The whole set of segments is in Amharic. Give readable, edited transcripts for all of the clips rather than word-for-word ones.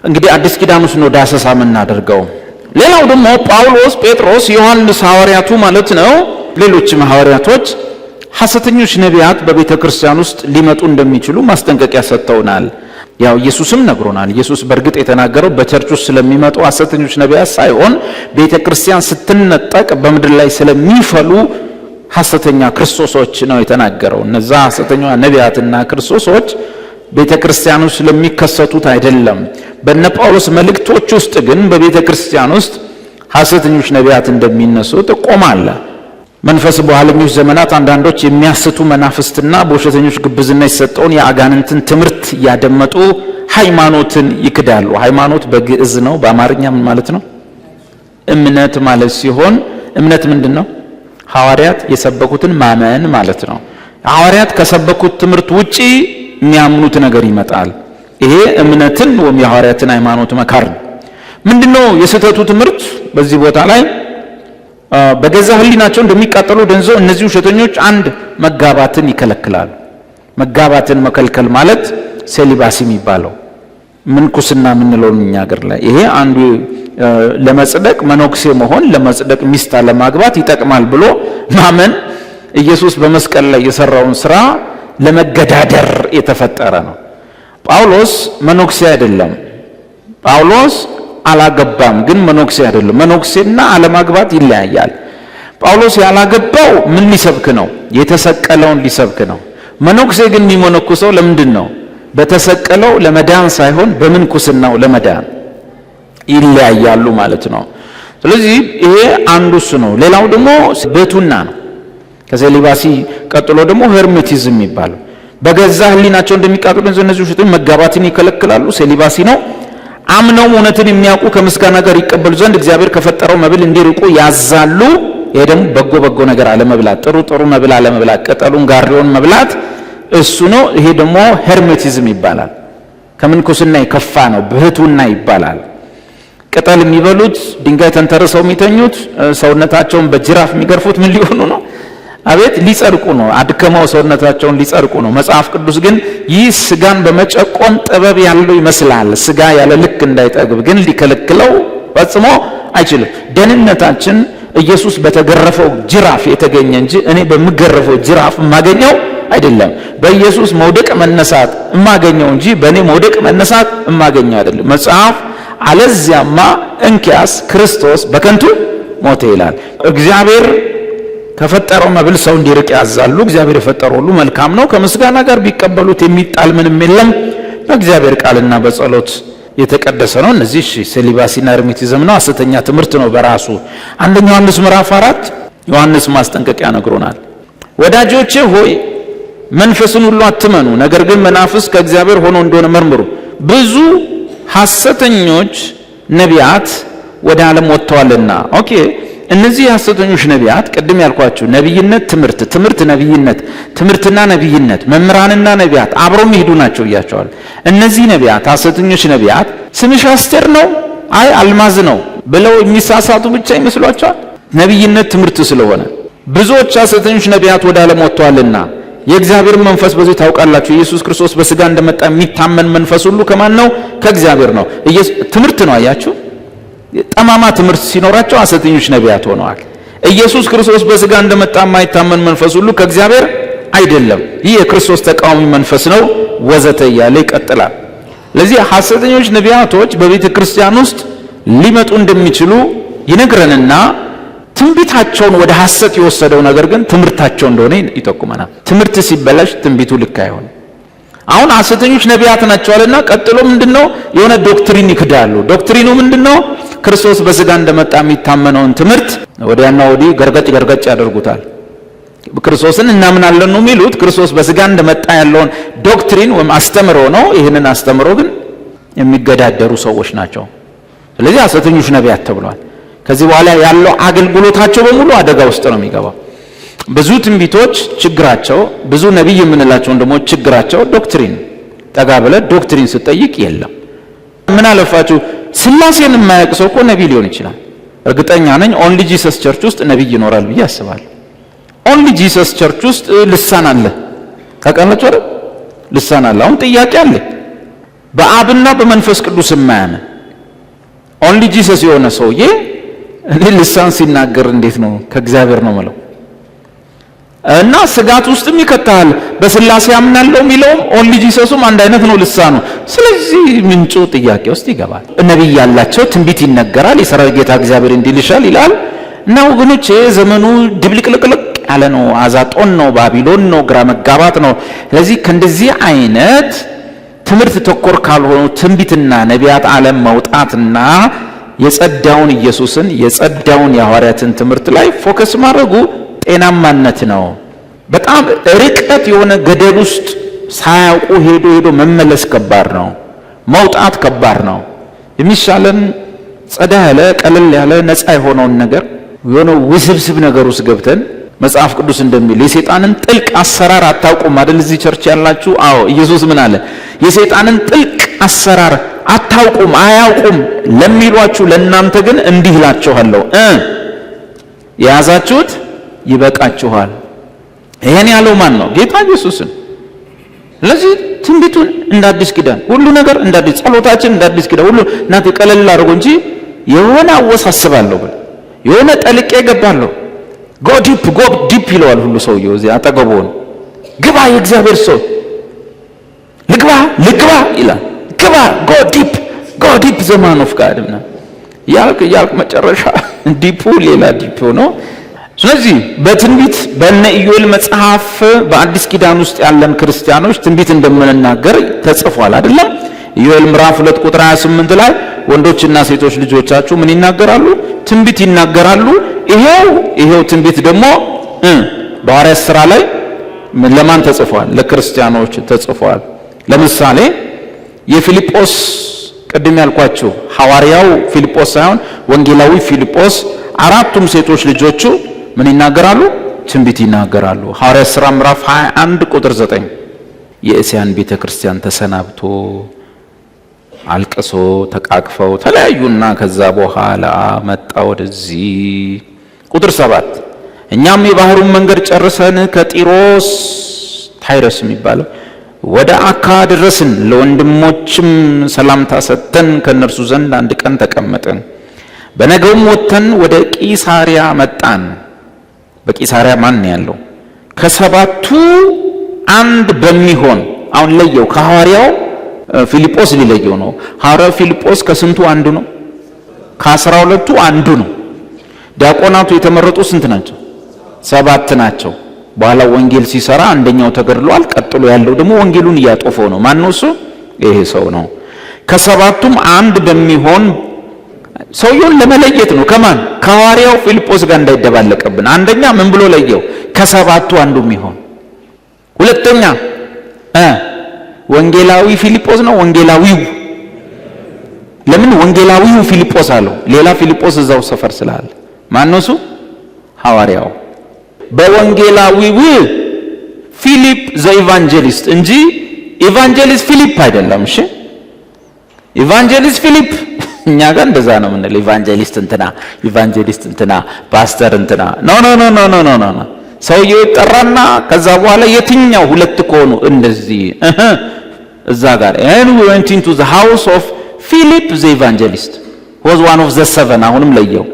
እንግዲህ አዲስ ኪዳን ውስጥ ነው ዳሰሳ የምናደርገው። ሌላው ደግሞ ጳውሎስ፣ ጴጥሮስ፣ ዮሐንስ ሐዋርያቱ ማለት ነው፣ ሌሎችም ሐዋርያቶች ሐሰተኞች ነቢያት በቤተ ክርስቲያን ውስጥ ሊመጡ እንደሚችሉ ማስጠንቀቂያ ሰጥተውናል። ያው ኢየሱስም ነግሮናል። ኢየሱስ በእርግጥ የተናገረው በቸርች ውስጥ ስለሚመጡ ሐሰተኞች ነቢያት ሳይሆን ቤተ ክርስቲያን ስትነጠቅ በምድር ላይ ስለሚፈሉ ሐሰተኛ ክርስቶሶች ነው የተናገረው። እነዛ ሐሰተኛ ነቢያትና ክርስቶሶች ቤተ ክርስቲያን ውስጥ ስለሚከሰቱት አይደለም። በእነ ጳውሎስ መልእክቶች ውስጥ ግን በቤተ ክርስቲያን ውስጥ ሐሰተኞች ነቢያት እንደሚነሱ ጥቆማ አለ። መንፈስ በኋለኞች ዘመናት አንዳንዶች የሚያስቱ መናፍስትና በውሸተኞች ግብዝና የሰጠውን የአጋንንትን ትምህርት ያደመጡ ሃይማኖትን ይክዳሉ። ሃይማኖት በግዕዝ ነው። በአማርኛ ምን ማለት ነው? እምነት ማለት ሲሆን እምነት ምንድነው? ሐዋርያት የሰበኩትን ማመን ማለት ነው። ሐዋርያት ከሰበኩት ትምህርት ውጪ የሚያምኑት ነገር ይመጣል። ይሄ እምነትን ወይም የሐዋርያትን ሃይማኖት መካር ነው። ምንድነው የስተቱ ትምህርት? በዚህ ቦታ ላይ በገዛ ህሊናቸው እንደሚቃጠሉ ደንዘው እነዚህ ውሸተኞች አንድ መጋባትን ይከለክላሉ። መጋባትን መከልከል ማለት ሴሊባሲ የሚባለው ምንኩስና የምንለው እኛ ሀገር ላይ ይሄ አንዱ ለመጽደቅ መነኩሴ መሆን ለመጽደቅ ሚስት ለማግባት ይጠቅማል ብሎ ማመን ኢየሱስ በመስቀል ላይ የሰራውን ስራ ለመገዳደር የተፈጠረ ነው። ጳውሎስ መነኩሴ አይደለም። ጳውሎስ አላገባም፣ ግን መነኩሴ አይደለም። መነኩሴና አለማግባት ይለያያል። ጳውሎስ ያላገባው ምን ሊሰብክ ነው? የተሰቀለውን ሊሰብክ ነው። መነኩሴ ግን የሚመነኩሰው ለምንድን ነው? በተሰቀለው ለመዳን ሳይሆን በምንኩስናው ለመዳን። ይለያያሉ ማለት ነው። ስለዚህ ይሄ አንዱ እሱ ነው። ሌላው ደግሞ ብሕትውና ነው። ከሴሊባሲ ቀጥሎ ደግሞ ሄርሜቲዝም ይባላል። በገዛ ህሊናቸው እንደሚቃጠሉ እነዚህ ውሸቶች መጋባትን ይከለክላሉ። ሴሊባሲ ነው። አምነው እውነትን የሚያውቁ ከምስጋና ጋር ይቀበሉ ዘንድ እግዚአብሔር ከፈጠረው መብል እንዲርቁ ያዛሉ። ይሄ ደግሞ በጎ ነገር አለመብላት፣ ጥሩ መብል አለመብላት፣ ቅጠሉን ጋሪውን መብላት እሱ ነው። ይሄ ደግሞ ሄርሜቲዝም ይባላል። ከምንኩስና የከፋ ነው። ብሕትውና ይባላል። ቅጠል የሚበሉት፣ ድንጋይ ተንተርሰው የሚተኙት፣ ሰውነታቸውን በጅራፍ የሚገርፉት ምን ሊሆኑ ነው? አቤት ሊጸድቁ ነው። አድከመው ሰውነታቸውን ሊጸድቁ ነው። መጽሐፍ ቅዱስ ግን ይህ ስጋን በመጨቆን ጥበብ ያለው ይመስላል። ስጋ ያለ ልክ እንዳይጠግብ ግን ሊከለክለው ፈጽሞ አይችልም። ደህንነታችን ኢየሱስ በተገረፈው ጅራፍ የተገኘ እንጂ እኔ በምገረፈው ጅራፍ የማገኘው አይደለም። በኢየሱስ መውደቅ መነሳት የማገኘው እንጂ በእኔ መውደቅ መነሳት የማገኘው አይደለም። መጽሐፍ አለዚያማ እንኪያስ ክርስቶስ በከንቱ ሞተ ይላል። እግዚአብሔር ከፈጠረው መብል ሰው እንዲርቅ ያዛሉ። እግዚአብሔር የፈጠረው ሁሉ መልካም ነው፣ ከምስጋና ጋር ቢቀበሉት የሚጣል ምንም የለም፣ በእግዚአብሔር ቃልና በጸሎት የተቀደሰ ነው። እነዚህ ሴሊባሲና ሄርሜቲዝም ነው፣ ሐሰተኛ ትምህርት ነው በራሱ። አንደኛ ዮሐንስ ምዕራፍ 4 ዮሐንስ ማስጠንቀቂያ ነግሮናል። ወዳጆቼ ሆይ መንፈስን ሁሉ አትመኑ፣ ነገር ግን መናፍስት ከእግዚአብሔር ሆኖ እንደሆነ መርምሩ። ብዙ ሐሰተኞች ነቢያት ወደ ዓለም ወጥተዋልና። ኦኬ፣ እነዚህ ሐሰተኞች ነቢያት ቅድም ያልኳችሁ ነብይነት፣ ትምህርት ነብይነት፣ ትምህርትና ነብይነት፣ መምህራንና ነቢያት አብረው የሚሄዱ ናቸው እያቸዋል። እነዚህ ነቢያት ሐሰተኞች ነቢያት ስምሽ አስቴር ነው፣ አይ አልማዝ ነው ብለው የሚሳሳቱ ብቻ ይመስሏቸዋል። ነብይነት ትምህርት ስለሆነ ብዙዎች ሐሰተኞች ነቢያት ወደ ዓለም ወጥተዋልና የእግዚአብሔር መንፈስ በዚህ ታውቃላችሁ። ኢየሱስ ክርስቶስ በስጋ እንደመጣ የሚታመን መንፈስ ሁሉ ከማን ነው? ከእግዚአብሔር ነው። ትምህርት ነው። አያችሁ፣ ጠማማ ትምህርት ሲኖራቸው ሐሰተኞች ነቢያት ሆነዋል። ኢየሱስ ክርስቶስ በስጋ እንደመጣ የማይታመን መንፈስ ሁሉ ከእግዚአብሔር አይደለም፣ ይህ የክርስቶስ ተቃዋሚ መንፈስ ነው ወዘተ እያለ ይቀጥላል። ለዚህ ሐሰተኞች ነቢያቶች በቤተ ክርስቲያን ውስጥ ሊመጡ እንደሚችሉ ይነግረንና ትንቢታቸውን ወደ ሐሰት የወሰደው ነገር ግን ትምህርታቸው እንደሆነ ይጠቁመናል። ትምህርት ሲበላሽ ትንቢቱ ልክ አይሆንም። አሁን ሐሰተኞች ነቢያት ናቸዋልና ቀጥሎ ምንድነው? የሆነ ዶክትሪን ይክዳሉ። ዶክትሪኑ ምንድነው? ክርስቶስ በስጋ እንደመጣ የሚታመነውን ትምህርት ወዲያና ወዲህ ገርገጭ ያደርጉታል። ክርስቶስን እናምናለን ነው የሚሉት። ክርስቶስ በስጋ እንደመጣ ያለውን ዶክትሪን ወይም አስተምሮ ነው። ይህንን አስተምሮ ግን የሚገዳደሩ ሰዎች ናቸው። ስለዚህ ሐሰተኞች ነቢያት ተብሏል። ከዚህ በኋላ ያለው አገልግሎታቸው በሙሉ አደጋ ውስጥ ነው የሚገባው። ብዙ ትንቢቶች ችግራቸው፣ ብዙ ነቢይ የምንላቸውን ደግሞ ችግራቸው ዶክትሪን። ጠጋ ብለህ ዶክትሪን ስትጠይቅ የለም። ምን አለፋችሁ ስላሴን የማያውቅ ሰው እኮ ነቢይ ሊሆን ይችላል። እርግጠኛ ነኝ ኦንሊ ጂሰስ ቸርች ውስጥ ነብይ ይኖራል ብዬ አስባለሁ። ኦንሊ ጂሰስ ቸርች ውስጥ ልሳን አለ። ታውቃላችሁ አይደል? ልሳን አለ። አሁን ጥያቄ አለ። በአብና በመንፈስ ቅዱስ የማያምን ኦንሊ ጂሰስ የሆነ ሰውዬ እኔ ልሳን ሲናገር እንዴት ነው ከእግዚአብሔር ነው ማለት? እና ስጋት ውስጥም ይከታል። በስላሴ አምናለሁ የሚለውም ኦንሊ ጂሰሱም አንድ አይነት ነው ልሳኑ። ስለዚህ ምንጩ ጥያቄ ውስጥ ይገባል። ነብይ ያላቸው ትንቢት ይነገራል። የሰራዊት ጌታ እግዚአብሔር እንዲልሻል ይላል። እና ወገኖቼ ዘመኑ ድብልቅልቅልቅ ያለ ነው። አዛጦን ነው፣ ባቢሎን ነው፣ ግራ መጋባት ነው። ስለዚህ ከእንደዚህ አይነት ትምህርት ተኮር ካልሆኑ ትንቢትና ነቢያት ዓለም መውጣትና የጸዳውን ኢየሱስን የጸዳውን የሐዋርያትን ትምህርት ላይ ፎከስ ማድረጉ ጤናማነት ነው። በጣም ርቀት የሆነ ገደል ውስጥ ሳያውቁ ሄዶ መመለስ ከባድ ነው። መውጣት ከባድ ነው። የሚሻለን ጸዳ ያለ ቀለል ያለ ነፃ የሆነውን ነገር የሆነ ውስብስብ ነገር ውስጥ ገብተን መጽሐፍ ቅዱስ እንደሚል የሰይጣንን ጥልቅ አሰራር አታውቁም አይደል? እዚህ ቸርች ያላችሁ አዎ፣ ኢየሱስ ምን አለ? የሰይጣንን ጥልቅ አሰራር አታውቁም አያውቁም ለሚሏችሁ ለእናንተ ግን እንዲህ እላችኋለሁ የያዛችሁት ይበቃችኋል። ይሄን ያለው ማን ነው? ጌታ ኢየሱስን። ስለዚህ ትንቢቱን እንደ አዲስ ኪዳን ሁሉ ነገር እንደ አዲስ ጸሎታችን እንደ አዲስ ኪዳን ሁሉ እናንተ ቀለል አድርጎ እንጂ የሆነ አወሳስባለሁ ብለ የሆነ ጠልቄ ገባለሁ ጎ ዲፕ ይለዋል ሁሉ ሰውየው እዚህ አጠገቡ ነው። ግባ የእግዚአብሔር ሰው ልግባ ይላል። ግባ ጎ ዲፕ ዘማን ኦፍ ጋድና ያልክ መጨረሻ ዲፑ ሌላ ዲፕ ነው። ስለዚህ በትንቢት በእነ ኢዮኤል መጽሐፍ በአዲስ ኪዳን ውስጥ ያለን ክርስቲያኖች ትንቢት እንደምንናገር ተጽፏል አይደለም? ኢዮኤል ምዕራፍ 2 ቁጥር 28 ላይ ወንዶችና ሴቶች ልጆቻችሁ ምን ይናገራሉ? ትንቢት ይናገራሉ። ይሄው ትንቢት ደግሞ በሐዋርያት ሥራ ላይ ለማን ተጽፏል? ለክርስቲያኖች ተጽፏል። ለምሳሌ የፊልጶስ ቅድም ያልኳችሁ ሐዋርያው ፊልጶስ ሳይሆን ወንጌላዊ ፊልጶስ አራቱም ሴቶች ልጆቹ ምን ይናገራሉ? ትንቢት ይናገራሉ። ሐዋርያት ሥራ ምዕራፍ 21 ቁጥር 9 የእስያን ቤተክርስቲያን ተሰናብቶ አልቅሶ ተቃቅፈው ተለያዩና ከዛ በኋላ መጣ ወደዚህ። ቁጥር 7 እኛም የባህሩን መንገድ ጨርሰን ከጢሮስ ታይረስ የሚባለው ወደ አካ ደረስን። ለወንድሞችም ሰላምታ ሰጥተን ከነርሱ ዘንድ አንድ ቀን ተቀመጥን። በነገውም ወጥተን ወደ ቂሳሪያ መጣን። በቂሳሪያ ማን ያለው? ከሰባቱ አንድ በሚሆን አሁን ለየው። ከሐዋርያው ፊልጶስ ሊለየው ነው። ሐዋርያው ፊልጶስ ከስንቱ አንዱ ነው? ከ12ቱ አንዱ ነው። ዲያቆናቱ የተመረጡ ስንት ናቸው? 7 ናቸው። በኋላ ወንጌል ሲሰራ አንደኛው ተገድሏል። ቀጥሎ ያለው ደግሞ ወንጌሉን እያጦፈው ነው። ማን ነው እሱ? ይሄ ሰው ነው። ከሰባቱም አንድ በሚሆን ሰውየውን ለመለየት ነው። ከማን? ከሐዋርያው ፊልጶስ ጋር እንዳይደባለቅብን። አንደኛ ምን ብሎ ለየው? ከሰባቱ አንዱ የሚሆን። ሁለተኛ ወንጌላዊ ፊልጶስ ነው። ወንጌላዊው ለምን ወንጌላዊው ፊልጶስ አለው? ሌላ ፊልጶስ እዛው ሰፈር ስላለ ማን ነው እሱ? ሐዋርያው። በወንጌላዊው ፊሊፕ ዘኢቫንጀሊስት እንጂ ኢቫንጀሊስት ፊሊፕ አይደለም። እሺ ኢቫንጀሊስት ፊሊፕ እኛ ጋር እንደዛ ነው የምንለው። ኢቫንጀሊስት እንትና ፓስተር እንትና ኖ ሰውየው ይጠራና ከዛ በኋላ የትኛው ሁለት ከሆኑ እንደዚህ እዛ ጋር and we went into the house of Philip the evangelist was one of the 7 አሁንም ለየው።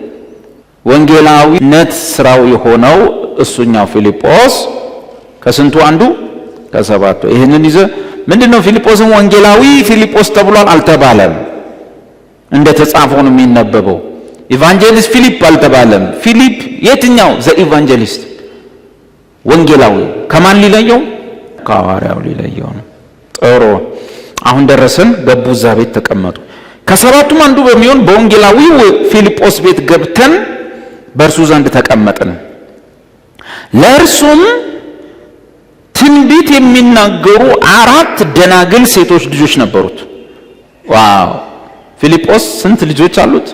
ወንጌላዊነት ስራው የሆነው እሱኛው ፊልጶስ ከስንቱ አንዱ? ከሰባቱ። ይሄንን ይዘ ምንድነው ፊልጶስም ወንጌላዊ ፊልጶስ ተብሏል አልተባለም። እንደተጻፈው ነው የሚነበበው። ኢቫንጀሊስት ፊሊፕ አልተባለም። ፊሊፕ የትኛው? ዘ ኢቫንጀሊስት ወንጌላዊ። ከማን ሊለየው? ከሐዋርያው ሊለየው ነው። ጥሩ አሁን ደረስን። ገቡ፣ እዛ ቤት ተቀመጡ። ከሰባቱም አንዱ በሚሆን በወንጌላዊው ፊልጶስ ቤት ገብተን በእርሱ ዘንድ ተቀመጥን። ለእርሱም ትንቢት የሚናገሩ 4 ደናግል ሴቶች ልጆች ነበሩት። ዋው! ፊልጶስ ስንት ልጆች አሉት?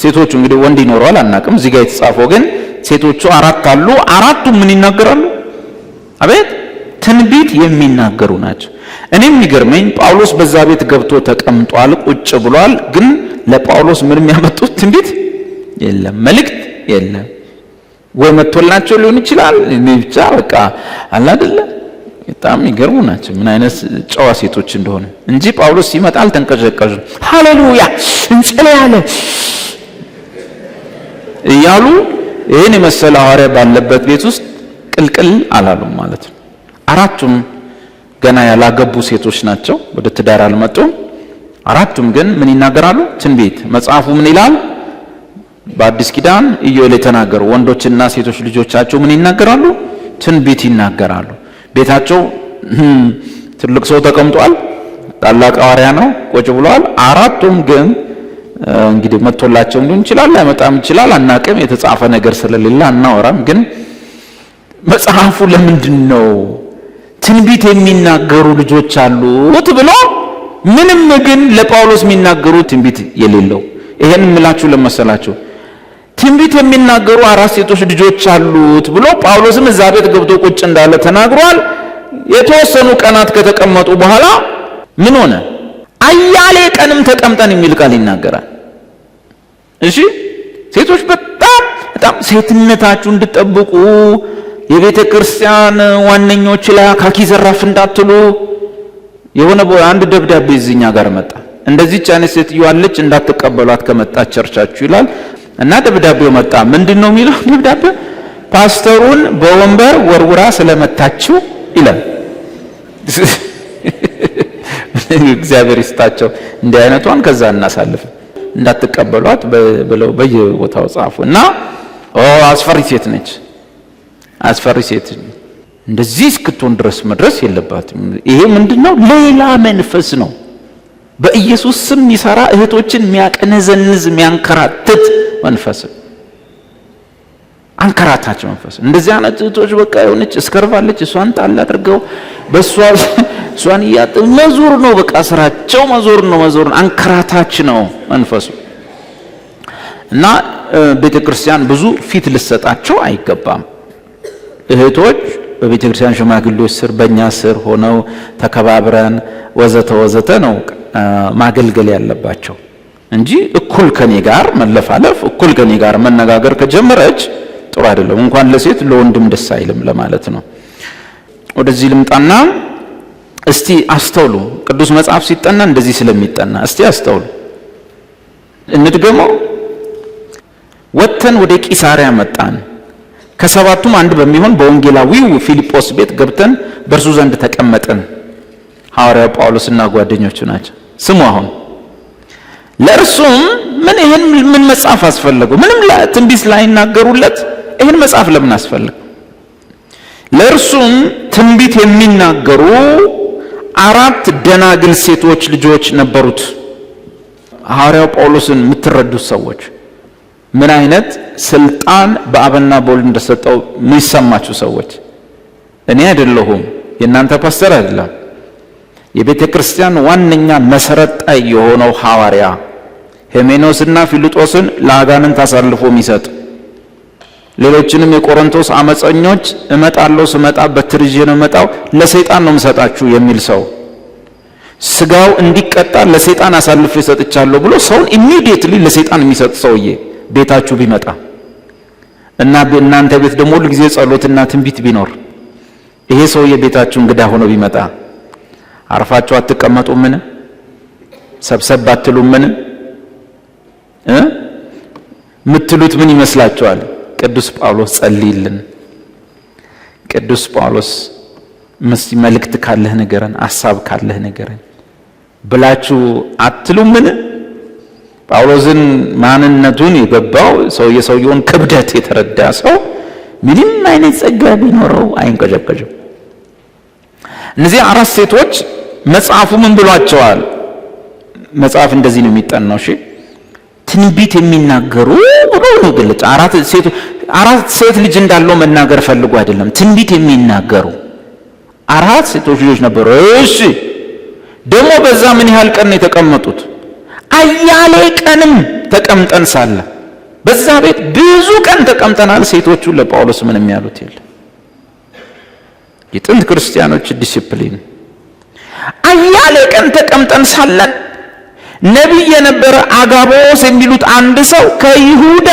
ሴቶቹ እንግዲህ ወንድ ይኖረዋል አናውቅም። እዚህ ጋር የተጻፈው ግን ሴቶቹ 4 አሉ። 4ቱ ምን ይናገራሉ? አቤት! ትንቢት የሚናገሩ ናቸው። እኔም የሚገርመኝ ጳውሎስ በዛ ቤት ገብቶ ተቀምጧል፣ ቁጭ ብሏል። ግን ለጳውሎስ ምንም ያመጡት ትንቢት የለም፣ መልእክት የለም። ወይ መጥቶላቸው ሊሆን ይችላል። ብቻ በቃ አለ አይደለ? በጣም ይገርሙ ናቸው ምን አይነት ጨዋ ሴቶች እንደሆነ እንጂ ጳውሎስ ሲመጣ አልተንቀዠቀዡም። ሃሌሉያ እንጸልያለን እያሉ ይህን የመሰለ ሐዋርያ ባለበት ቤት ውስጥ ቅልቅል አላሉም ማለት ነው። አራቱም ገና ያላገቡ ሴቶች ናቸው፣ ወደ ትዳር አልመጡም። አራቱም ግን ምን ይናገራሉ? ትንቢት። መጽሐፉ ምን ይላል? በአዲስ ኪዳን ኢዮኤል የተናገሩ ወንዶችና ሴቶች ልጆቻቸው ምን ይናገራሉ? ትንቢት ይናገራሉ። ቤታቸው ትልቅ ሰው ተቀምጧል፣ ታላቅ ሐዋርያ ነው፣ ቁጭ ብሏል። አራቱም ግን እንግዲህ መጥቶላቸው ሊሆን ይችላል፣ ላይመጣም ይችላል፣ አናቅም። የተጻፈ ነገር ስለሌለ አናወራም። ግን መጽሐፉ ለምንድን ነው ትንቢት የሚናገሩ ልጆች አሉት ብሎ ምንም ግን ለጳውሎስ የሚናገሩ ትንቢት የሌለው? ይሄን ምላችሁ ለመሰላችሁ ትንቢት የሚናገሩ አራት ሴቶች ልጆች አሉት ብሎ ጳውሎስም እዛ ቤት ገብቶ ቁጭ እንዳለ ተናግሯል። የተወሰኑ ቀናት ከተቀመጡ በኋላ ምን ሆነ? አያሌ ቀንም ተቀምጠን የሚል ቃል ይናገራል። እሺ ሴቶች በጣም ሴትነታችሁ እንድትጠብቁ የቤተ ክርስቲያን ዋነኞች ላይ አካኪ ዘራፍ እንዳትሉ የሆነ አንድ ደብዳቤ እዚህኛ ጋር መጣ። እንደዚህ አይነት ሴትዮ አለች እንዳትቀበሏት ከመጣች ቸርቻችሁ ይላል። እና ደብዳቤው መጣ። ምንድነው የሚለው ደብዳቤው? ፓስተሩን በወንበር ወርውራ ስለመታችሁ ይላል። እግዚአብሔር ይስጣቸው እንዲህ አይነቷን ከዛ እናሳልፍ እንዳትቀበሏት ብለው በየቦታው ጻፉ። እና አስፈሪ ሴት ነች፣ አስፈሪ ሴት እንደዚህ እስክትሆን ድረስ መድረስ የለባትም። ይሄ ምንድነው? ሌላ መንፈስ ነው። በኢየሱስ ስም የሚሰራ እህቶችን የሚያቀነዘንዝ የሚያንከራትት መንፈስ፣ አንከራታች መንፈስ። እንደዚህ አይነት እህቶች በቃ የሆነች እስከርቫለች፣ እሷን ጣል አድርገው እሷን መዞር ነው በቃ ስራቸው፣ መዞር ነው። አንከራታች ነው መንፈሱ። እና ቤተክርስቲያን ብዙ ፊት ልሰጣቸው አይገባም። እህቶች በቤተክርስቲያን ሽማግሌዎች ስር በእኛ ስር ሆነው ተከባብረን ወዘተ ነው ማገልገል ያለባቸው እንጂ እኩል ከኔ ጋር መለፋለፍ፣ እኩል ከኔ ጋር መነጋገር ከጀመረች ጥሩ አይደለም። እንኳን ለሴት ለወንድም ደስ አይልም ለማለት ነው። ወደዚህ ልምጣና እስቲ አስተውሉ። ቅዱስ መጽሐፍ ሲጠና እንደዚህ ስለሚጠና እስቲ አስተውሉ፣ እንድገመው። ወጥተን ወደ ቂሳሪያ መጣን። ከሰባቱም አንድ በሚሆን በወንጌላዊው ፊልጶስ ቤት ገብተን በእርሱ ዘንድ ተቀመጥን። ሐዋርያው ጳውሎስና ጓደኞቹ ናቸው። ስሙ አሁን ለእርሱም ምን መጽሐፍ አስፈለገው? ምንም ትንቢት ላይናገሩለት ይህን መጽሐፍ ለምን አስፈለገ? ለእርሱም ትንቢት የሚናገሩ 4 ደናግል ሴቶች ልጆች ነበሩት። ሐዋርያው ጳውሎስን የምትረዱት ሰዎች ምን አይነት ስልጣን በአብና በወልድ እንደሰጠው የሚሰማችሁ ሰዎች፣ እኔ አይደለሁም የእናንተ ፓስተር አይደለም፣ የቤተ ክርስቲያን ዋነኛ መሰረት ጣይ የሆነው ሐዋርያ ሄሜኖስና ፊልጶስን ለአጋንንት አሳልፎ የሚሰጥ፣ ሌሎችንም የቆሮንቶስ አመፀኞች እመጣለሁ ስመጣ በትር ይዤ ነው እመጣው ለሰይጣን ነው የምሰጣችሁ የሚል ሰው፣ ስጋው እንዲቀጣ ለሰይጣን አሳልፎ ይሰጥቻለሁ ብሎ ሰውን ኢሚዲየትሊ ለሰይጣን የሚሰጥ ሰውዬ ቤታችሁ ቢመጣ እና እናንተ ቤት ደግሞ ሁሉ ጊዜ ጸሎትና ትንቢት ቢኖር ይሄ ሰውዬ ቤታችሁ እንግዳ ሆኖ ቢመጣ አርፋችሁ አትቀመጡምን? ሰብሰብ አትሉምን? ምትሉት ምን ይመስላችኋል? ቅዱስ ጳውሎስ ጸልይልን፣ ቅዱስ ጳውሎስ መልእክት ካለህ ንገረን፣ ሐሳብ ካለህ ንገረን ብላችሁ አትሉምን? ጳውሎስን ማንነቱን የገባው የሰውየውን ክብደት የተረዳ ሰው ምንም አይነት ጸጋ ቢኖረው አይንቀዠቀዥም። እነዚህ 4 ሴቶች መጽሐፉ ምን ብሏቸዋል? መጽሐፍ እንደዚህ ነው የሚጠናው። እሺ ትንቢት የሚናገሩ ብሎ ነው ገለጸ። 4 ሴት ልጅ እንዳለው መናገር ፈልጎ አይደለም። ትንቢት የሚናገሩ 4 ሴቶች ልጆች ነበሩ። እሺ ደግሞ በዛ ምን ያህል ቀን ነው የተቀመጡት? አያሌ ቀንም ተቀምጠን ሳለ በዛ ቤት ብዙ ቀን ተቀምጠናል። ሴቶቹ ለጳውሎስ ምንም ያሉት የለም። የጥንት ክርስቲያኖች ዲሲፕሊን አያሌ ቀን ተቀምጠን ሳለን ነቢይ የነበረ አጋቦስ የሚሉት አንድ ሰው ከይሁዳ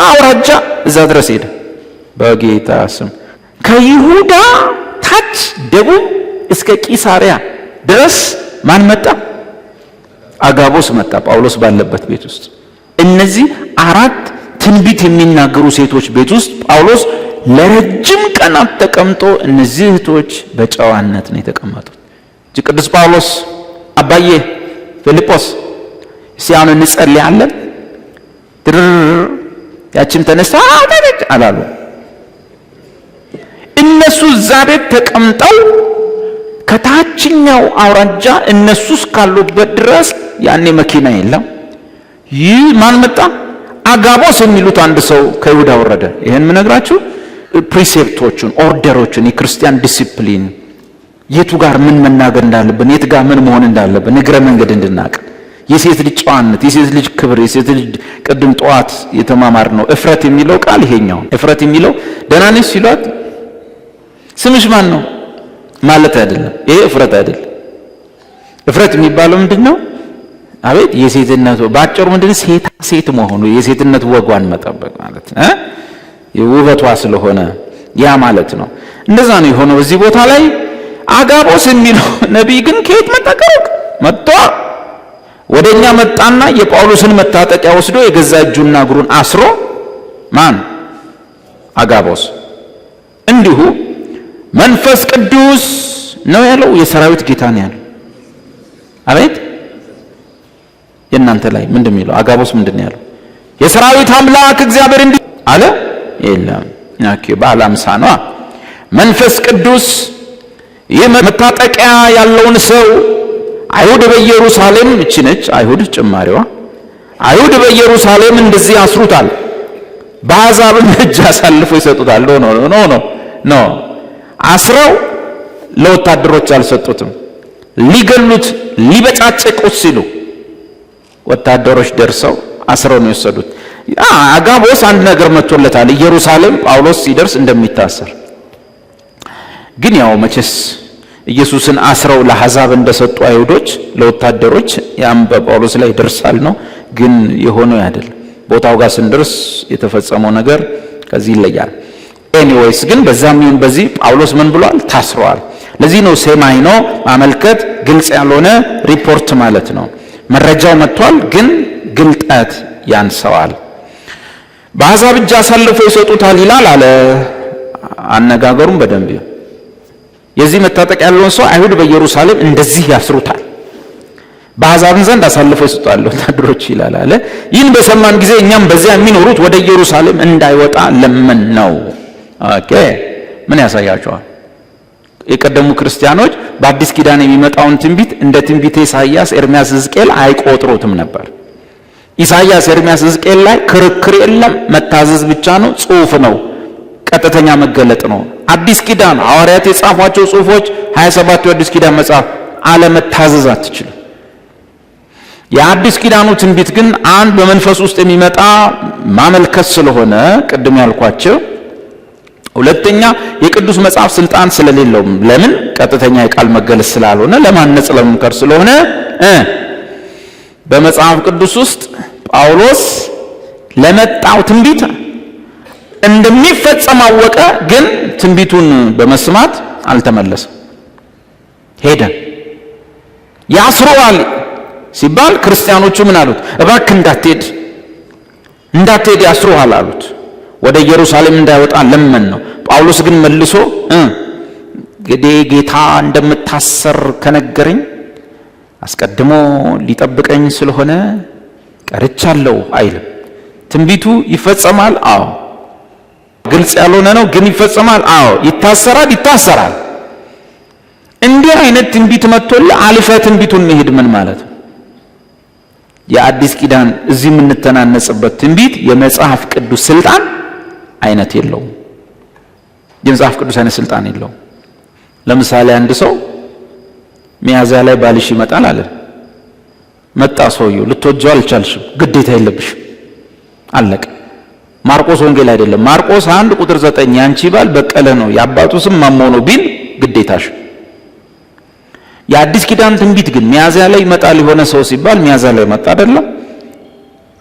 አውራጃ እዛ ድረስ ሄደ። በጌታ ስም ከይሁዳ ታች ደቡብ እስከ ቂሳሪያ ድረስ ማን መጣ? አጋቦስ መጣ፣ ጳውሎስ ባለበት ቤት ውስጥ። እነዚህ 4 ትንቢት የሚናገሩ ሴቶች ቤት ውስጥ ጳውሎስ ለረጅም ቀናት ተቀምጦ እነዚህ እህቶች በጨዋነት ነው የተቀመጡት። ቅዱስ ጳውሎስ አባዬ ፊልጶስ ሲያኑ እንጸልያለን ያቺም ተነሳ አላሉ። እነሱ እዛ ቤት ተቀምጠው ከታችኛው አውራጃ እነሱ እስካሉበት ድረስ ያኔ መኪና የለም። ይህ ማን መጣ? አጋቦስ የሚሉት አንድ ሰው ከይሁዳ ወረደ። ይሄን ምነግራችሁ ፕሪሴፕቶቹን፣ ኦርደሮቹን፣ የክርስቲያን ዲሲፕሊን የቱ ጋር ምን መናገር እንዳለብን፣ የት ጋር ምን መሆን እንዳለብን እግረ መንገድ እንድናቅ፣ የሴት ልጅ ጨዋነት፣ የሴት ልጅ ክብር፣ የሴት ልጅ ቅድም ጠዋት የተማማር ነው። እፍረት የሚለው ቃል ይሄኛው እፍረት የሚለው ደህና ነሽ ሲሏት ስምሽ ማን ነው ማለት አይደለም። ይሄ እፍረት አይደለም። እፍረት የሚባለው ምንድነው? አቤት የሴትነት ባጭሩ ምንድነው? ሴት መሆኑ የሴትነት ወጓን መጠበቅ ማለት ነው። የውበቷ ስለሆነ ያ ማለት ነው። እንደዛ ነው የሆነው በዚህ ቦታ ላይ። አጋቦስ የሚለው ነቢይ ግን ከየት መጣ? ከሩቅ መጥቶ ወደኛ መጣና የጳውሎስን መታጠቂያ ወስዶ የገዛ እጁና እግሩን አስሮ ማን? አጋቦስ እንዲሁ መንፈስ ቅዱስ ነው ያለው፣ የሰራዊት ጌታ ነው ያለው። አቤት የእናንተ ላይ ምንድን ነው? አጋቦስ ምንድን ነው ያለው? የሰራዊት አምላክ እግዚአብሔር እንዲህ አለ። የለም ኦኬ፣ በዓለ ሃምሳ ነው። መንፈስ ቅዱስ የመታጠቂያ ያለውን ሰው አይሁድ በኢየሩሳሌም እቺ ነች አይሁድ ጭማሪዋ አይሁድ በኢየሩሳሌም እንደዚህ ያስሩታል፣ በአሕዛብም እጅ አሳልፎ ይሰጡታል። ኖ አስረው ለወታደሮች አልሰጡትም። ሊገሉት ሊበጫጨቁት ሲሉ ወታደሮች ደርሰው አስረው ነው የወሰዱት። አጋቦስ አንድ ነገር መጥቶለታል፣ ኢየሩሳሌም ጳውሎስ ሲደርስ እንደሚታሰር። ግን ያው መቼስ ኢየሱስን አስረው ለአሕዛብ እንደሰጡ አይሁዶች ለወታደሮች ያም በጳውሎስ ላይ ደርሳል ነው። ግን የሆነው አይደለም። ቦታው ጋር ስንደርስ የተፈጸመው ነገር ከዚህ ይለያል። ኤኒዌይስ ግን በዛም ይሁን በዚህ ጳውሎስ ምን ብሏል? ታስሯል። ለዚህ ነው ሴማይኖ ማመልከት ግልጽ ያልሆነ ሪፖርት ማለት ነው። መረጃው መጥቷል፣ ግን ግልጠት ያንሰዋል። በአሕዛብ እጅ አሳልፎ ይሰጡታል ይላል አለ። አነጋገሩም በደንብ የዚህ መታጠቅ ያለውን ሰው አይሁድ በኢየሩሳሌም እንደዚህ ያስሩታል፣ በአሕዛብም ዘንድ አሳልፎ ይሰጡታል ወታደሮች ይላል አለ። ይህን በሰማን ጊዜ እኛም በዚያ የሚኖሩት ወደ ኢየሩሳሌም እንዳይወጣ ለምን ነው። ኦኬ ምን ያሳያቸዋል? የቀደሙ ክርስቲያኖች በአዲስ ኪዳን የሚመጣውን ትንቢት እንደ ትንቢተ ኢሳይያስ፣ ኤርምያስ፣ ሕዝቅኤል አይቆጥሩትም ነበር። ኢሳይያስ፣ ኤርምያስ፣ ሕዝቅኤል ላይ ክርክር የለም፣ መታዘዝ ብቻ ነው። ጽሑፍ ነው፣ ቀጥተኛ መገለጥ ነው። አዲስ ኪዳን ሐዋርያት የጻፏቸው ጽሑፎች 27 የአዲስ ኪዳን መጽሐፍ አለመታዘዝ አትችልም። የአዲስ ኪዳኑ ትንቢት ግን አንድ በመንፈስ ውስጥ የሚመጣ ማመልከት ስለሆነ ቅድም ያልኳቸው፣ ሁለተኛ የቅዱስ መጽሐፍ ስልጣን ስለሌለው፣ ለምን ቀጥተኛ የቃል መገለጽ ስላልሆነ፣ ለማነጽ ለመምከር ስለሆነ በመጽሐፍ ቅዱስ ውስጥ ጳውሎስ ለመጣው ትንቢት እንደሚፈጸም አወቀ። ግን ትንቢቱን በመስማት አልተመለሰም፣ ሄደ። ያስሩዋል ሲባል ክርስቲያኖቹ ምን አሉት? እባክህ እንዳትሄድ ያስሩሃል አሉት። ወደ ኢየሩሳሌም እንዳይወጣ ለመን ነው። ጳውሎስ ግን መልሶ እንግዲህ ጌታ እንደምታሰር ከነገረኝ አስቀድሞ ሊጠብቀኝ ስለሆነ ቀርቻለሁ አይልም። ትንቢቱ ይፈጸማል። አዎ ግልጽ ያልሆነ ነው፣ ግን ይፈጸማል። አዎ ይታሰራል። እንዲህ አይነት ትንቢት መጥቶልህ አልፈ ትንቢቱን መሄድ ምን ማለት ነው? የአዲስ ኪዳን እዚህ የምንተናነጽበት ትንቢት የመጽሐፍ ቅዱስ ስልጣን አይነት የለውም። የመጽሐፍ ቅዱስ አይነት ስልጣን የለውም። ለምሳሌ አንድ ሰው ሚያዝያ ላይ ባልሽ ይመጣል አለ። መጣ ሰውየው፣ ልትወጂው አልቻልሽም፣ ግዴታ የለብሽም፣ አለቀ። ማርቆስ ወንጌል አይደለም። ማርቆስ 1:9 ያንቺ ባል በቀለ ነው፣ የአባቱ ስም ማሞ ነው ቢል ግዴታሽ። የአዲስ ኪዳን ትንቢት ግን ሚያዝያ ላይ ይመጣል የሆነ ሰው ሲባል ሚያዝያ ላይ መጣ አይደለም።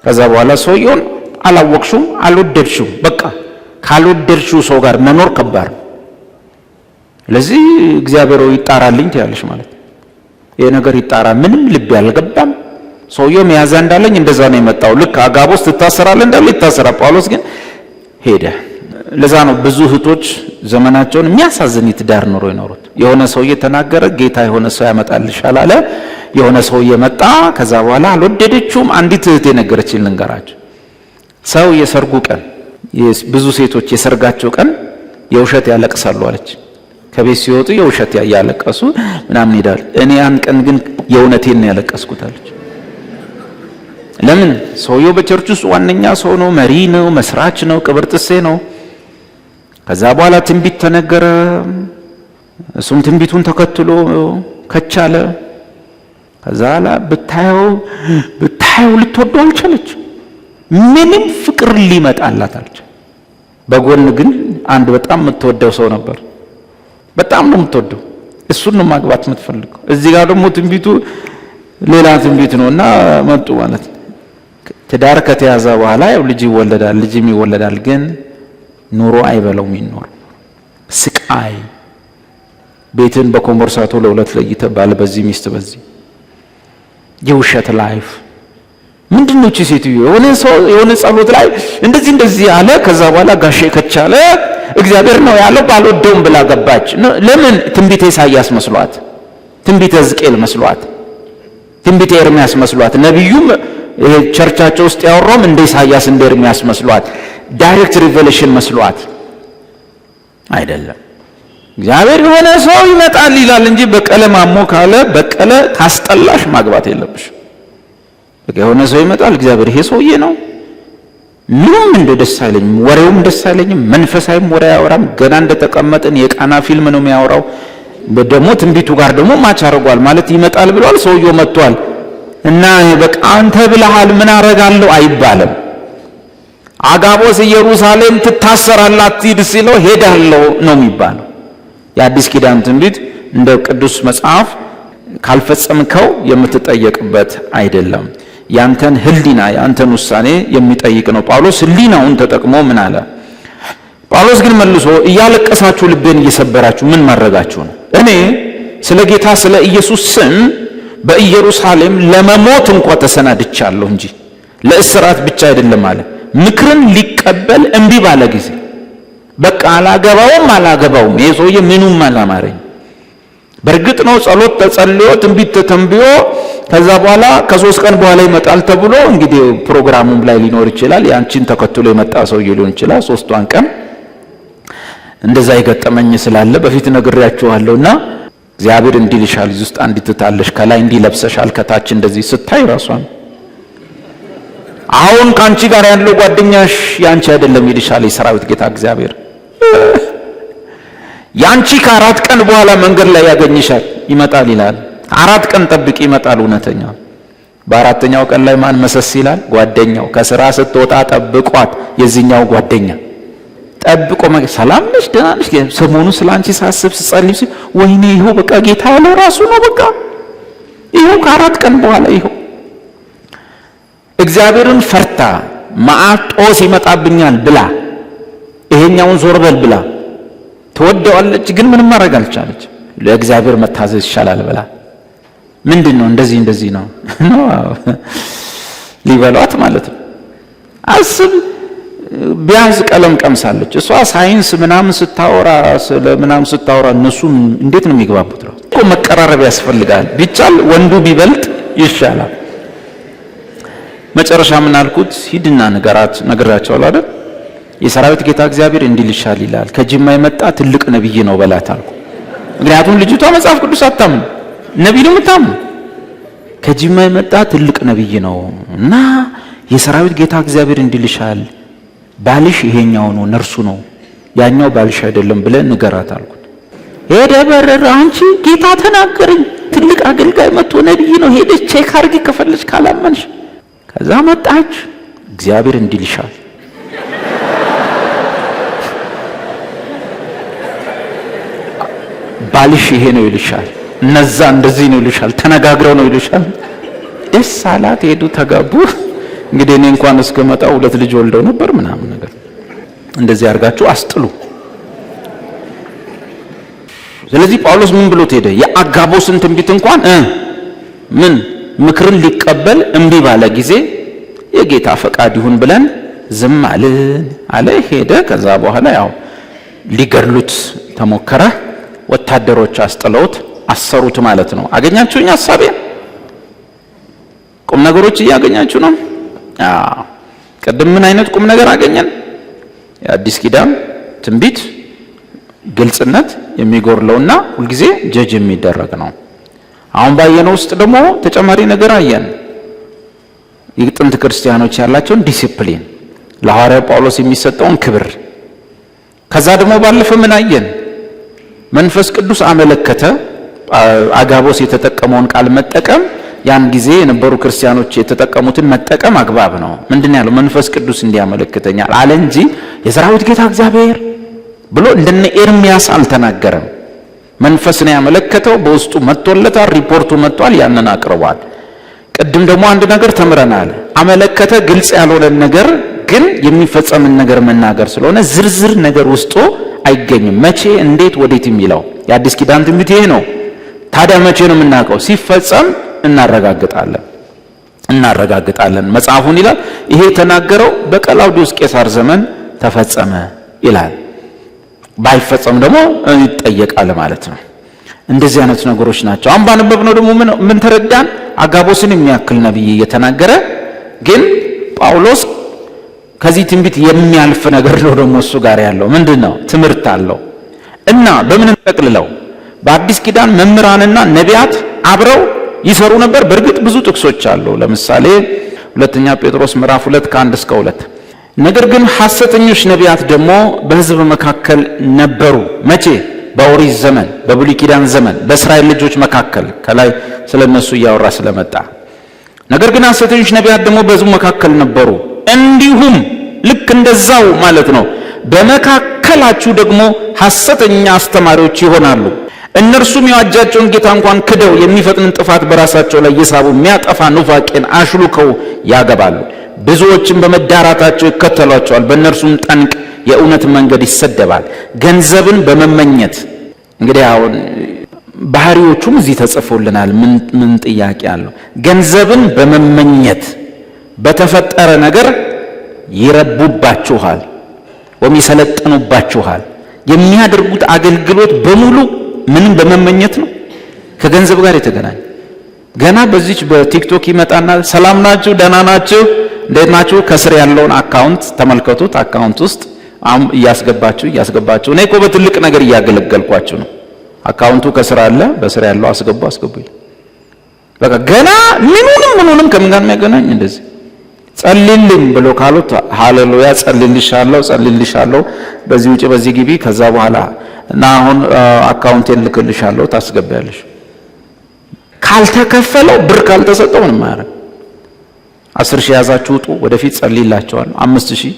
ከዛ በኋላ ሰውየውን አላወቅሽም፣ አልወደድሽም። በቃ ካልወደድሽው ሰው ጋር መኖር ከባድ ነው። ስለዚህ እግዚአብሔር ይጣራልኝ ትያለሽ ማለት ይሄ ነገር ይጣራ። ምንም ልብ ያልገባም ሰውየው ሚያዝያ እንዳለኝ እንደዛ ነው የመጣው። ልክ አጋቦስ ትታሰራለህ እንዳለ ይታሰራ። ጳውሎስ ግን ሄደ። ለዛ ነው ብዙ እህቶች ዘመናቸውን የሚያሳዝን ትዳር ኖሮ ይኖሩት። የሆነ ሰውዬ ተናገረ፣ ጌታ የሆነ ሰው ያመጣልሻል አለ። የሆነ ሰውዬ መጣ። ከዛ በኋላ አልወደደችውም። አንዲት እህቴ ነገረችኝ፣ ልንገራችሁ። ሰው የሰርጉ ቀን ብዙ ሴቶች የሰርጋቸው ቀን የውሸት ያለቅሳሉ አለች። ከቤት ሲወጡ የውሸት ያለቀሱ ምናምን ይላል። እኔ ያን ቀን ግን የእውነቴን ነው ያለቀስኩት አለች። ለምን? ሰውየው በቸርች ውስጥ ዋነኛ ሰው ነው፣ መሪ ነው፣ መስራች ነው፣ ቅብርጥሴ ነው። ከዛ በኋላ ትንቢት ተነገረ። እሱም ትንቢቱን ተከትሎ ከቻለ ከዛ በኋላ ብታየው ልትወደው አልቻለች። ምንም ፍቅር ሊመጣላት አልቻለ። በጎን ግን አንድ በጣም የምትወደው ሰው ነበር። በጣም ነው የምትወደው፣ እሱን ነው ማግባት የምትፈልገው። እዚህ ጋር ደግሞ ትንቢቱ ሌላ ትንቢት ነውና መጡ ማለት ነው። ትዳር ከተያዘ በኋላ ያው ልጅ ይወለዳል፣ ልጅም ይወለዳል። ግን ኑሮ አይበላውም። ይኖር ስቃይ፣ ቤትን በኮምቦርሳቶ ለሁለት ለይተህ ባለ በዚህ ሚስት በዚህ የውሸት ላይፍ። ምንድነው እቺ ሴትዮ የሆነ ጸሎት ላይ እንደዚህ አለ። ከዛ በኋላ ጋሼ ከቻለ እግዚአብሔር ነው ያለው ባልወደውም ብላ ገባች። ለምን? ትንቢተ ኢሳይያስ መስሏት፣ ትንቢተ ሕዝቅኤል መስሏት፣ ትንቢተ ኤርምያስ መስሏት። ነብዩም ቸርቻቸው ውስጥ ያወራውም እንደ ኢሳይያስ እንደ ኤርምያስ መስሏት፣ ዳይሬክት ሪቨሌሽን መስሏት አይደለም። እግዚአብሔር የሆነ ሰው ይመጣል ይላል እንጂ በቀለ ማሞ ካለ በቀለ ካስጠላሽ ማግባት የለብሽ። በቃ የሆነ ሰው ይመጣል፣ እግዚአብሔር ይሄ ሰውዬ ነው። ምንም እንደ ደስ አይለኝም፣ ወሬውም ደስ አይለኝም፣ መንፈሳዊም ወሬ ያወራም። ገና እንደተቀመጠን የቃና ፊልም ነው የሚያወራው። ደግሞ ትንቢቱ ጋር ደግሞ ማች አድርጓል ማለት ይመጣል ብሏል። ሰውየው መጥቷል እና በቃ አንተ ብለሃል ምን አረጋለሁ አይባልም። አጋቦስ ኢየሩሳሌም ትታሰራለህ አትሂድ ሲለው ሄዳለሁ ነው የሚባለው። የአዲስ ኪዳን ትንቢት እንደ ቅዱስ መጽሐፍ ካልፈጸምከው የምትጠየቅበት አይደለም። ያንተን ህሊና ያንተን ውሳኔ የሚጠይቅ ነው። ጳውሎስ ህሊናውን ተጠቅሞ ምን አለ? ጳውሎስ ግን መልሶ እያለቀሳችሁ ልቤን እየሰበራችሁ ምን ማድረጋችሁ ነው? እኔ ስለ ጌታ ስለ ኢየሱስ ስም በኢየሩሳሌም ለመሞት እንኳን ተሰናድቻለሁ እንጂ ለእስራት ብቻ አይደለም አለ። ምክርን ሊቀበል እምቢ ባለ ጊዜ በቃ አላገባውም ይሄ ሰውዬ ምኑም አላማረኝ። በእርግጥ ነው ጸሎት ተጸልዮ ትንቢት ተተንብዮ ከዛ በኋላ ከ3 ቀን በኋላ ይመጣል ተብሎ እንግዲህ ፕሮግራሙም ላይ ሊኖር ይችላል። ያንቺን ተከትሎ የመጣ ሰውዬ ሊሆን ይችላል። 3ቷን ቀን እንደዛ ይገጠመኝ ስላለ በፊት ነግሬያችኋለሁና እግዚአብሔር እንዲልሻል እዚህ ውስጥ አንዲት ታለሽ ከላይ እንዲለብሰሻል ከታች እንደዚህ ስታይ ራሷን አሁን ካንቺ ጋር ያለው ጓደኛሽ ያንቺ አይደለም ይልሻል የሰራዊት ጌታ እግዚአብሔር። ያንቺ ከ4 ቀን በኋላ መንገድ ላይ ያገኝሻል ይመጣል ይላል። 4 ቀን ጠብቂ ይመጣል እውነተኛ። በ4ኛው ቀን ላይ ማን መሰስ ይላል? ጓደኛው። ከስራ ስትወጣ ጠብቋት የዚህኛው ጓደኛ ጠብቆ ሰላም ነሽ ደህና ነሽ ሰሞኑ ስላንቺ ሳስብ ስጸልይ ወይኔ ይሄው በቃ ጌታ ያለው ራሱ ነው በቃ ይሄው ከ4 ቀን በኋላ ይሄው እግዚአብሔርን ፈርታ ማአጦስ ይመጣብኛል ብላ ይሄኛውን ዞር በል ብላ ትወደዋለች። ግን ምንም ማድረግ አልቻለች። ለእግዚአብሔር መታዘዝ ይሻላል ብላ ምንድነው እንደዚህ ነው ሊበሏት ማለት ነው። አስብ ቢያንስ ቀለም ቀምሳለች እሷ ሳይንስ ምናምን ስታወራ እነሱ እንዴት ነው የሚግባቡት? ነው እኮ መቀራረብ ያስፈልጋል። ቢቻል ወንዱ ቢበልጥ ይሻላል። መጨረሻ ምን አልኩት? ሂድና ነገራቸው አይደል የሰራዊት ጌታ እግዚአብሔር እንዲልሻል ይላል ከጅማ የመጣ ትልቅ ነብይ ነው በላት አልኩ። ምክንያቱም ልጅቷ መጽሐፍ ቅዱስ አታምን ነብዩ ምታምን ከጅማ የመጣ ትልቅ ነብይ ነው እና የሰራዊት ጌታ እግዚአብሔር እንዲልሻል ባልሽ ይሄኛው ነው ነርሱ ነው ያኛው ባልሽ አይደለም ብለ ንገራት አልኩት። ሄደ በረረ። አንቺ ጌታ ተናገረኝ ትልቅ አገልጋይ መጥቶ ነብይ ነው ሄደሽ ቼክ አርጊ ከፈለሽ ካላመንሽ። ከዛ መጣች እግዚአብሔር እንዲልሻል ባልሽ ይሄ ነው ይልሻል እነዛ እንደዚህ ነው ይሉሻል፣ ተነጋግረው ነው ይሉሻል። ደስ አላት፣ ሄዱ፣ ተጋቡ። እንግዲህ እኔ እንኳን እስከመጣ 2 ልጅ ወልደው ነበር ምናምን ነገር። እንደዚህ አድርጋችሁ አስጥሉ። ስለዚህ ጳውሎስ ምን ብሎት ሄደ? የአጋቦስን ትንቢት እንኳን ምን ምክርን ሊቀበል እምቢ ባለ ጊዜ የጌታ ፈቃድ ይሁን ብለን ዝም አልን አለ፣ ሄደ። ከዛ በኋላ ያው ሊገድሉት ተሞከረ። ወታደሮች አስጥለውት አሰሩት ማለት ነው። አገኛችሁኝ? ሐሳቤ ቁም ነገሮች እያገኛችሁ ነው? ቅድም ምን አይነት ቁም ነገር አገኘን? የአዲስ ኪዳን ትንቢት ግልጽነት የሚጎርለውና ሁልጊዜ ጀጅ የሚደረግ ነው። አሁን ባየነው ውስጥ ደግሞ ተጨማሪ ነገር አየን። የጥንት ክርስቲያኖች ያላቸውን ዲሲፕሊን፣ ለሐዋርያው ጳውሎስ የሚሰጠውን ክብር። ከዛ ደግሞ ባለፈ ምን አየን? መንፈስ ቅዱስ አመለከተ። አጋቦስ የተጠቀመውን ቃል መጠቀም ያን ጊዜ የነበሩ ክርስቲያኖች የተጠቀሙትን መጠቀም አግባብ ነው። ምንድን ያለው? መንፈስ ቅዱስ እንዲያመለክተኛል አለ እንጂ የሰራዊት ጌታ እግዚአብሔር ብሎ እንደነ ኤርሚያስ አልተናገረም። መንፈስ ነው ያመለከተው። በውስጡ መጥቶለታል፣ ሪፖርቱ መጥቷል፣ ያንን አቅርቧል። ቅድም ደግሞ አንድ ነገር ተምረናል። አመለከተ ግልጽ ያልሆነ ነገር ግን የሚፈጸምን ነገር መናገር ስለሆነ ዝርዝር ነገር ውስጡ አይገኝም። መቼ፣ እንዴት፣ ወዴት የሚለው የአዲስ ኪዳን ትንቢት ይሄ ነው። ታዲያ መቼ ነው የምናውቀው? ሲፈጸም እናረጋግጣለን። መጽሐፉን ይላል ይሄ የተናገረው በቀላውዲዮስ ቄሳር ዘመን ተፈጸመ ይላል። ባይፈጸም ደግሞ ይጠየቃል ማለት ነው። እንደዚህ አይነት ነገሮች ናቸው። አሁን ባነበብነው ደግሞ ምን ተረዳን? አጋቦስን የሚያክል ነብይ እየተናገረ ግን ጳውሎስ ከዚህ ትንቢት የሚያልፍ ነገር ነው ደግሞ እሱ ጋር ያለው ምንድነው? ትምህርት አለው። እና በምን እንጠቅልለው? በአዲስ ኪዳን መምህራንና ነቢያት አብረው ይሰሩ ነበር። በእርግጥ ብዙ ጥቅሶች አሉ። ለምሳሌ 2ኛ ጴጥሮስ ምዕራፍ 2 ከ1 እስከ 2 ነገር ግን ሐሰተኞች ነቢያት ደግሞ በሕዝብ መካከል ነበሩ። መቼ? በኦሪት ዘመን፣ በብሉይ ኪዳን ዘመን፣ በእስራኤል ልጆች መካከል ከላይ ስለነሱ እያወራ ስለመጣ። ነገር ግን ሐሰተኞች ነቢያት ደግሞ በሕዝቡ መካከል ነበሩ። እንዲሁም ልክ እንደዛው ማለት ነው በመካከላችሁ ደግሞ ሐሰተኛ አስተማሪዎች ይሆናሉ። እነርሱም የዋጃቸውን ጌታ እንኳን ክደው የሚፈጥንን ጥፋት በራሳቸው ላይ የሳቡ የሚያጠፋ ኑፋቄን አሽሉከው ያገባሉ። ብዙዎችም በመዳራታቸው ይከተሏቸዋል። በእነርሱም ጠንቅ የእውነት መንገድ ይሰደባል። ገንዘብን በመመኘት እንግዲህ አሁን ባህሪዎቹም እዚህ ተጽፎልናል። ምን ጥያቄ አለው? ገንዘብን በመመኘት በተፈጠረ ነገር ይረቡባችኋል ወይም ይሰለጥኑባችኋል። የሚያደርጉት አገልግሎት በሙሉ ምንም በመመኘት ነው፣ ከገንዘብ ጋር የተገናኘ። ገና በዚች በቲክቶክ ይመጣና ሰላም ናችሁ፣ ደህና ናችሁ፣ እንዴት ናችሁ? ከስር ያለውን አካውንት ተመልከቱት። አካውንት ውስጥ አሁን እያስገባችሁ እኔ እኮ በትልቅ ነገር እያገለገልኳችሁ ነው። አካውንቱ ከስር አለ፣ በስር ያለው አስገቡ። በቃ ገና ምኑንም ከምን ጋር የሚያገናኝ እንደዚህ ጸልልኝ ብሎ ካሉት ሃሌሉያ ጸልልሻለሁ፣ በዚህ ውጪ በዚህ ግቢ፣ ከዛ በኋላ እና አሁን አካውንቴን ልክልሻለሁ ታስገቢያለሽ። ካልተከፈለው ብር ካልተሰጠው ምንም አያረግ። 10,000 ያዛችሁ ውጡ፣ ወደፊት ጸልይላቸዋል። 5,000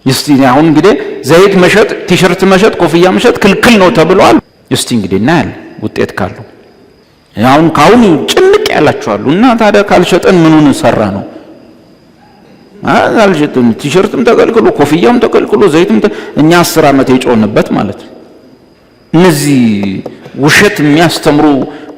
እስቲ አሁን እንግዲህ ዘይት መሸጥ፣ ቲሸርት መሸጥ፣ ኮፍያ መሸጥ ክልክል ነው ተብሏል። እስቲ እንግዲህ እናያለን ውጤት ካለው። አሁን ካሁን ጭንቅ ያላችኋሉ እና ታዲያ ካልሸጠን ምኑን ሰራ ነው? አልሸጥም፣ ቲሸርትም ተከልክሎ፣ ኮፍያም ተከልክሎ፣ ዘይትም እኛ 10 ዓመት የጮህንበት ማለት ነው። እነዚህ ውሸት የሚያስተምሩ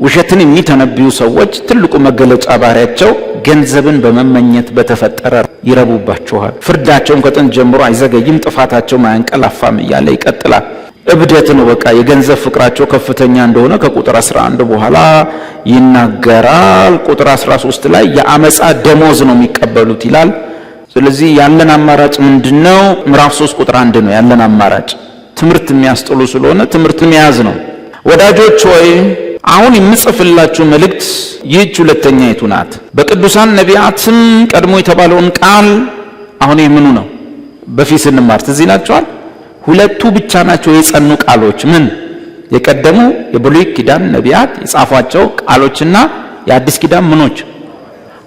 ውሸትን የሚተነብዩ ሰዎች ትልቁ መገለጫ ባህሪያቸው ገንዘብን በመመኘት በተፈጠረ ይረቡባችኋል። ፍርዳቸውን ከጥንት ጀምሮ አይዘገይም፣ ጥፋታቸውም አያንቀላፋም እያለ ይቀጥላል። እብደት ነው በቃ። የገንዘብ ፍቅራቸው ከፍተኛ እንደሆነ ከቁጥር 11 በኋላ ይናገራል። ቁጥር 13 ላይ የአመፃ ደሞዝ ነው የሚቀበሉት ይላል። ስለዚህ ያለን አማራጭ ምንድነው? ምዕራፍ 3 ቁጥር 1 ነው ያለን አማራጭ። ትምህርት የሚያስጥሉ ስለሆነ ትምህርትን መያዝ ነው። ወዳጆች ሆይ አሁን የምጽፍላችሁ መልእክት ይህች ሁለተኛይቱ ናት። በቅዱሳን ነቢያትም ቀድሞ የተባለውን ቃል አሁን ምኑ ነው? በፊት ስንማር ትዝ ይላችኋል። 2 ብቻ ናቸው የጸኑ ቃሎች። ምን? የቀደሙ የብሉይ ኪዳን ነቢያት የጻፏቸው ቃሎችና የአዲስ ኪዳን ምኖች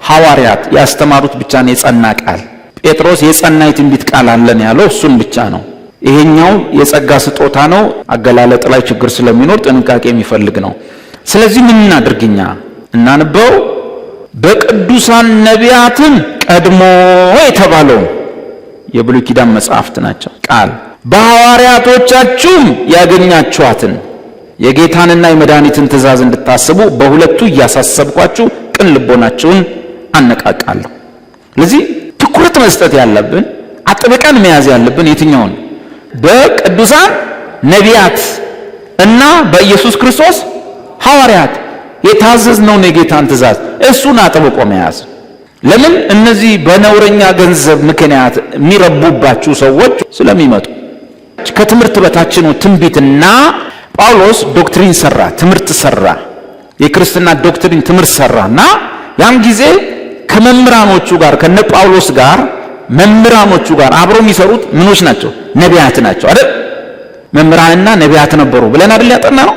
ሐዋርያት ያስተማሩት ብቻ ነው የጸና ቃል። ጴጥሮስ የጸና የትንቢት ቃል አለን ያለው እሱን ብቻ ነው። ይሄኛው የጸጋ ስጦታ ነው። አገላለጥ ላይ ችግር ስለሚኖር ጥንቃቄ የሚፈልግ ነው። ስለዚህ ምን እናድርግኛ? እናንበው። በቅዱሳን ነቢያትም ቀድሞ የተባለው የብሉይ ኪዳን መጽሐፍት ናቸው ቃል በሐዋርያቶቻችሁም ያገኛችኋትን የጌታንና የመድኃኒትን ትእዛዝ እንድታስቡ በሁለቱ እያሳሰብኳችሁ ቅን ልቦናችሁን አነቃቃለሁ። ስለዚህ ትኩረት መስጠት ያለብን አጥብቀን መያዝ ያለብን የትኛውን? በቅዱሳን ነቢያት እና በኢየሱስ ክርስቶስ ሐዋርያት የታዘዝነውን የጌታን ትእዛዝ እሱን አጥብቆ መያዝ። ለምን? እነዚህ በነውረኛ ገንዘብ ምክንያት የሚረቡባችሁ ሰዎች ስለሚመጡ ከትምህርት በታች ነው ትንቢትና ጳውሎስ ዶክትሪን ሰራ፣ ትምህርት ሰራ፣ የክርስትና ዶክትሪን ትምህርት ሰራና ያን ጊዜ ከመምህራኖቹ ጋር ከነ ጳውሎስ ጋር መምህራኖቹ ጋር አብረው የሚሰሩት ምኖች ናቸው? ነቢያት ናቸው አይደል? መምህራንና ነቢያት ነበሩ ብለን አይደል ያጠናነው?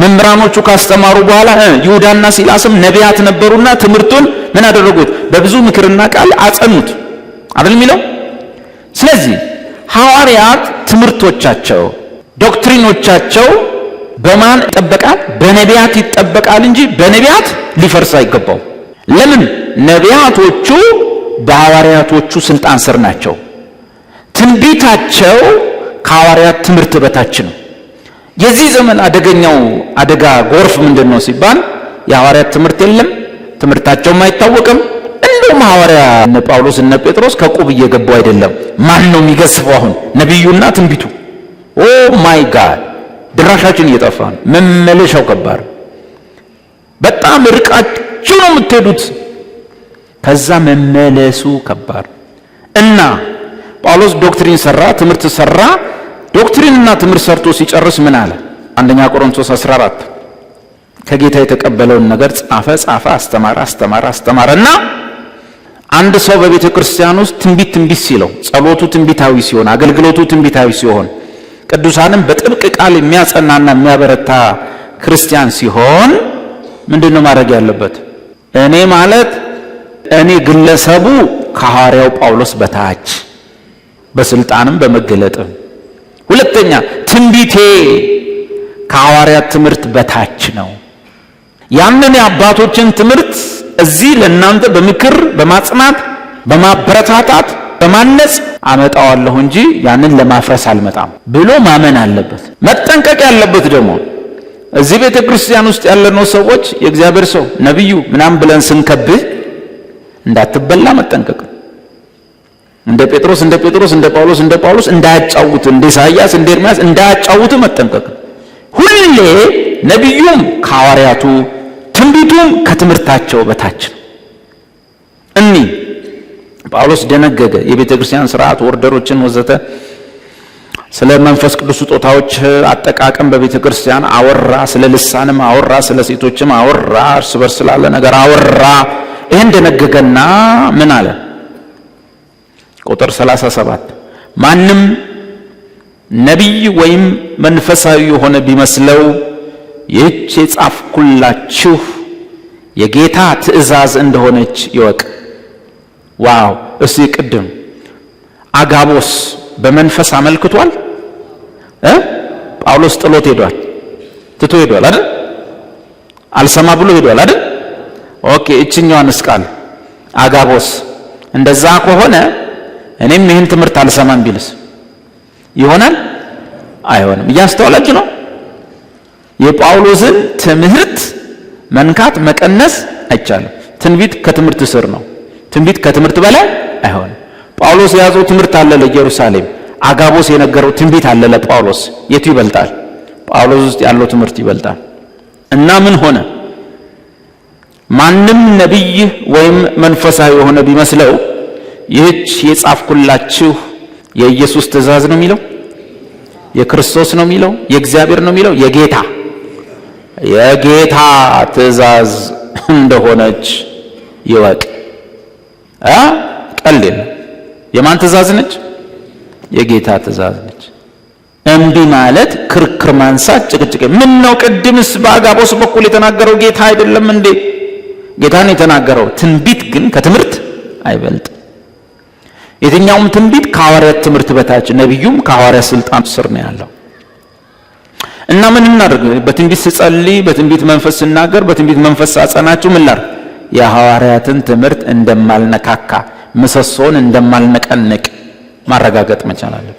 መምህራኖቹ ካስተማሩ በኋላ ይሁዳና ሲላስም ነቢያት ነበሩና ትምህርቱን ምን አደረጉት? በብዙ ምክርና ቃል አጸኑት አይደል የሚለው። ስለዚህ ሐዋርያት ትምህርቶቻቸው ዶክትሪኖቻቸው በማን ይጠበቃል? በነቢያት ይጠበቃል እንጂ በነቢያት ሊፈርስ አይገባው። ለምን? ነቢያቶቹ በሐዋርያቶቹ ስልጣን ስር ናቸው። ትንቢታቸው ከሐዋርያት ትምህርት በታች ነው። የዚህ ዘመን አደገኛው አደጋ ጎርፍ ምንድነው ሲባል የሐዋርያት ትምህርት የለም፣ ትምህርታቸውም አይታወቅም። እንደውም ሐዋርያ እነ ጳውሎስ እነ ጴጥሮስ ከቁብ እየገቡ አይደለም። ማን ነው የሚገስፈው? አሁን ነብዩና ትንቢቱ። ኦ ማይ ጋድ! ድራሻችን እየጠፋ ነው። መመለሻው ከባድ፣ በጣም ርቃችሁ ነው የምትሄዱት። ከዛ መመለሱ ከባድ እና ጳውሎስ ዶክትሪን ሰራ፣ ትምህርት ሰራ። ዶክትሪንና ትምህርት ሰርቶ ሲጨርስ ምን አለ? አንደኛ ቆሮንቶስ 14 ከጌታ የተቀበለውን ነገር ጻፈ፣ አስተማረና አንድ ሰው በቤተ ክርስቲያን ውስጥ ትንቢት ሲለው፣ ጸሎቱ ትንቢታዊ ሲሆን፣ አገልግሎቱ ትንቢታዊ ሲሆን፣ ቅዱሳንም በጥብቅ ቃል የሚያጸናና የሚያበረታ ክርስቲያን ሲሆን ምንድነው ማድረግ ያለበት? እኔ ግለሰቡ ከሐዋርያው ጳውሎስ በታች በስልጣንም በመገለጥም፣ ሁለተኛ ትንቢቴ ከሐዋርያት ትምህርት በታች ነው። ያንን የአባቶችን ትምህርት እዚህ ለእናንተ በምክር በማጽናት በማበረታታት በማነጽ አመጣዋለሁ እንጂ ያንን ለማፍረስ አልመጣም ብሎ ማመን አለበት። መጠንቀቅ ያለበት ደግሞ እዚህ ቤተ ክርስቲያን ውስጥ ያለነው ሰዎች የእግዚአብሔር ሰው ነብዩ ምናምን ብለን ስንከብህ እንዳትበላ መጠንቀቅ። እንደ ጴጥሮስ እንደ ጳውሎስ እንዳያጫውት፣ እንደ ኢሳይያስ እንደ ኤርምያስ እንዳያጫውት መጠንቀቅ። ሁሌ ነብዩም ከሐዋርያቱ ትንቢቱም ከትምህርታቸው በታች ነው። ጳውሎስ ደነገገ። የቤተ ክርስቲያን ሥርዓት ወርደሮችን ወዘተ ስለ መንፈስ ቅዱስ ስጦታዎች አጠቃቀም በቤተ ክርስቲያን አወራ፣ ስለ ልሳንም አወራ፣ ስለ ሴቶችም አወራ፣ እርስ በርስ ስላለ ነገር አወራ። ይሄን ደነገገና ምን አለ? ቁጥር 37 ማንም ነቢይ ወይም መንፈሳዊ የሆነ ቢመስለው ይህች የጻፍኩላችሁ የጌታ ትእዛዝ እንደሆነች ይወቅ። ዋው! እስቲ ቅድም አጋቦስ በመንፈስ አመልክቷል። ጳውሎስ ጥሎት ሄዷል፣ ትቶ ሄዷል አይደል? አልሰማ ብሎ ሄዷል አይደል? ኦኬ። እችኛዋንስ ቃል አጋቦስ እንደዛ ከሆነ እኔም ይህን ትምህርት አልሰማም ቢልስ ይሆናል? አይሆንም። እያስተዋላችሁ ነው? የጳውሎስን ትምህርት መንካት መቀነስ አይቻልም። ትንቢት ከትምህርት ስር ነው። ትንቢት ከትምህርት በላይ አይሆንም። ጳውሎስ የያዘው ትምህርት አለ ለኢየሩሳሌም፣ አጋቦስ የነገረው ትንቢት አለ ለጳውሎስ። የቱ ይበልጣል? ጳውሎስ ውስጥ ያለው ትምህርት ይበልጣል። እና ምን ሆነ? ማንም ነቢይ ወይም መንፈሳዊ የሆነ ቢመስለው ይህች የጻፍኩላችሁ የኢየሱስ ትእዛዝ ነው የሚለው፣ የክርስቶስ ነው የሚለው፣ የእግዚአብሔር ነው የሚለው፣ የጌታ ትእዛዝ እንደሆነች ይወቅ። ቀልድ የለም። የማን ትእዛዝ ነች? የጌታ ትእዛዝ ነች። እንዲህ ማለት ክርክር ማንሳት፣ ጭቅጭቅ። ምን ነው ቅድምስ በአጋቦስ በኩል የተናገረው ጌታ አይደለም እንዴ? ጌታን የተናገረው። ትንቢት ግን ከትምህርት አይበልጥ። የትኛውም ትንቢት ከሐዋርያት ትምህርት በታች፣ ነቢዩም ከሐዋርያት ስልጣን ስር ነው ያለው። እና ምን እናድርግ? በትንቢት ስጸልይ፣ በትንቢት መንፈስ ስናገር፣ በትንቢት መንፈስ ሳጸናችሁ ምን ላድርግ? የሐዋርያትን ትምህርት እንደማልነካካ ምሰሶን እንደማልነቀንቅ ማረጋገጥ መቻል አለብን።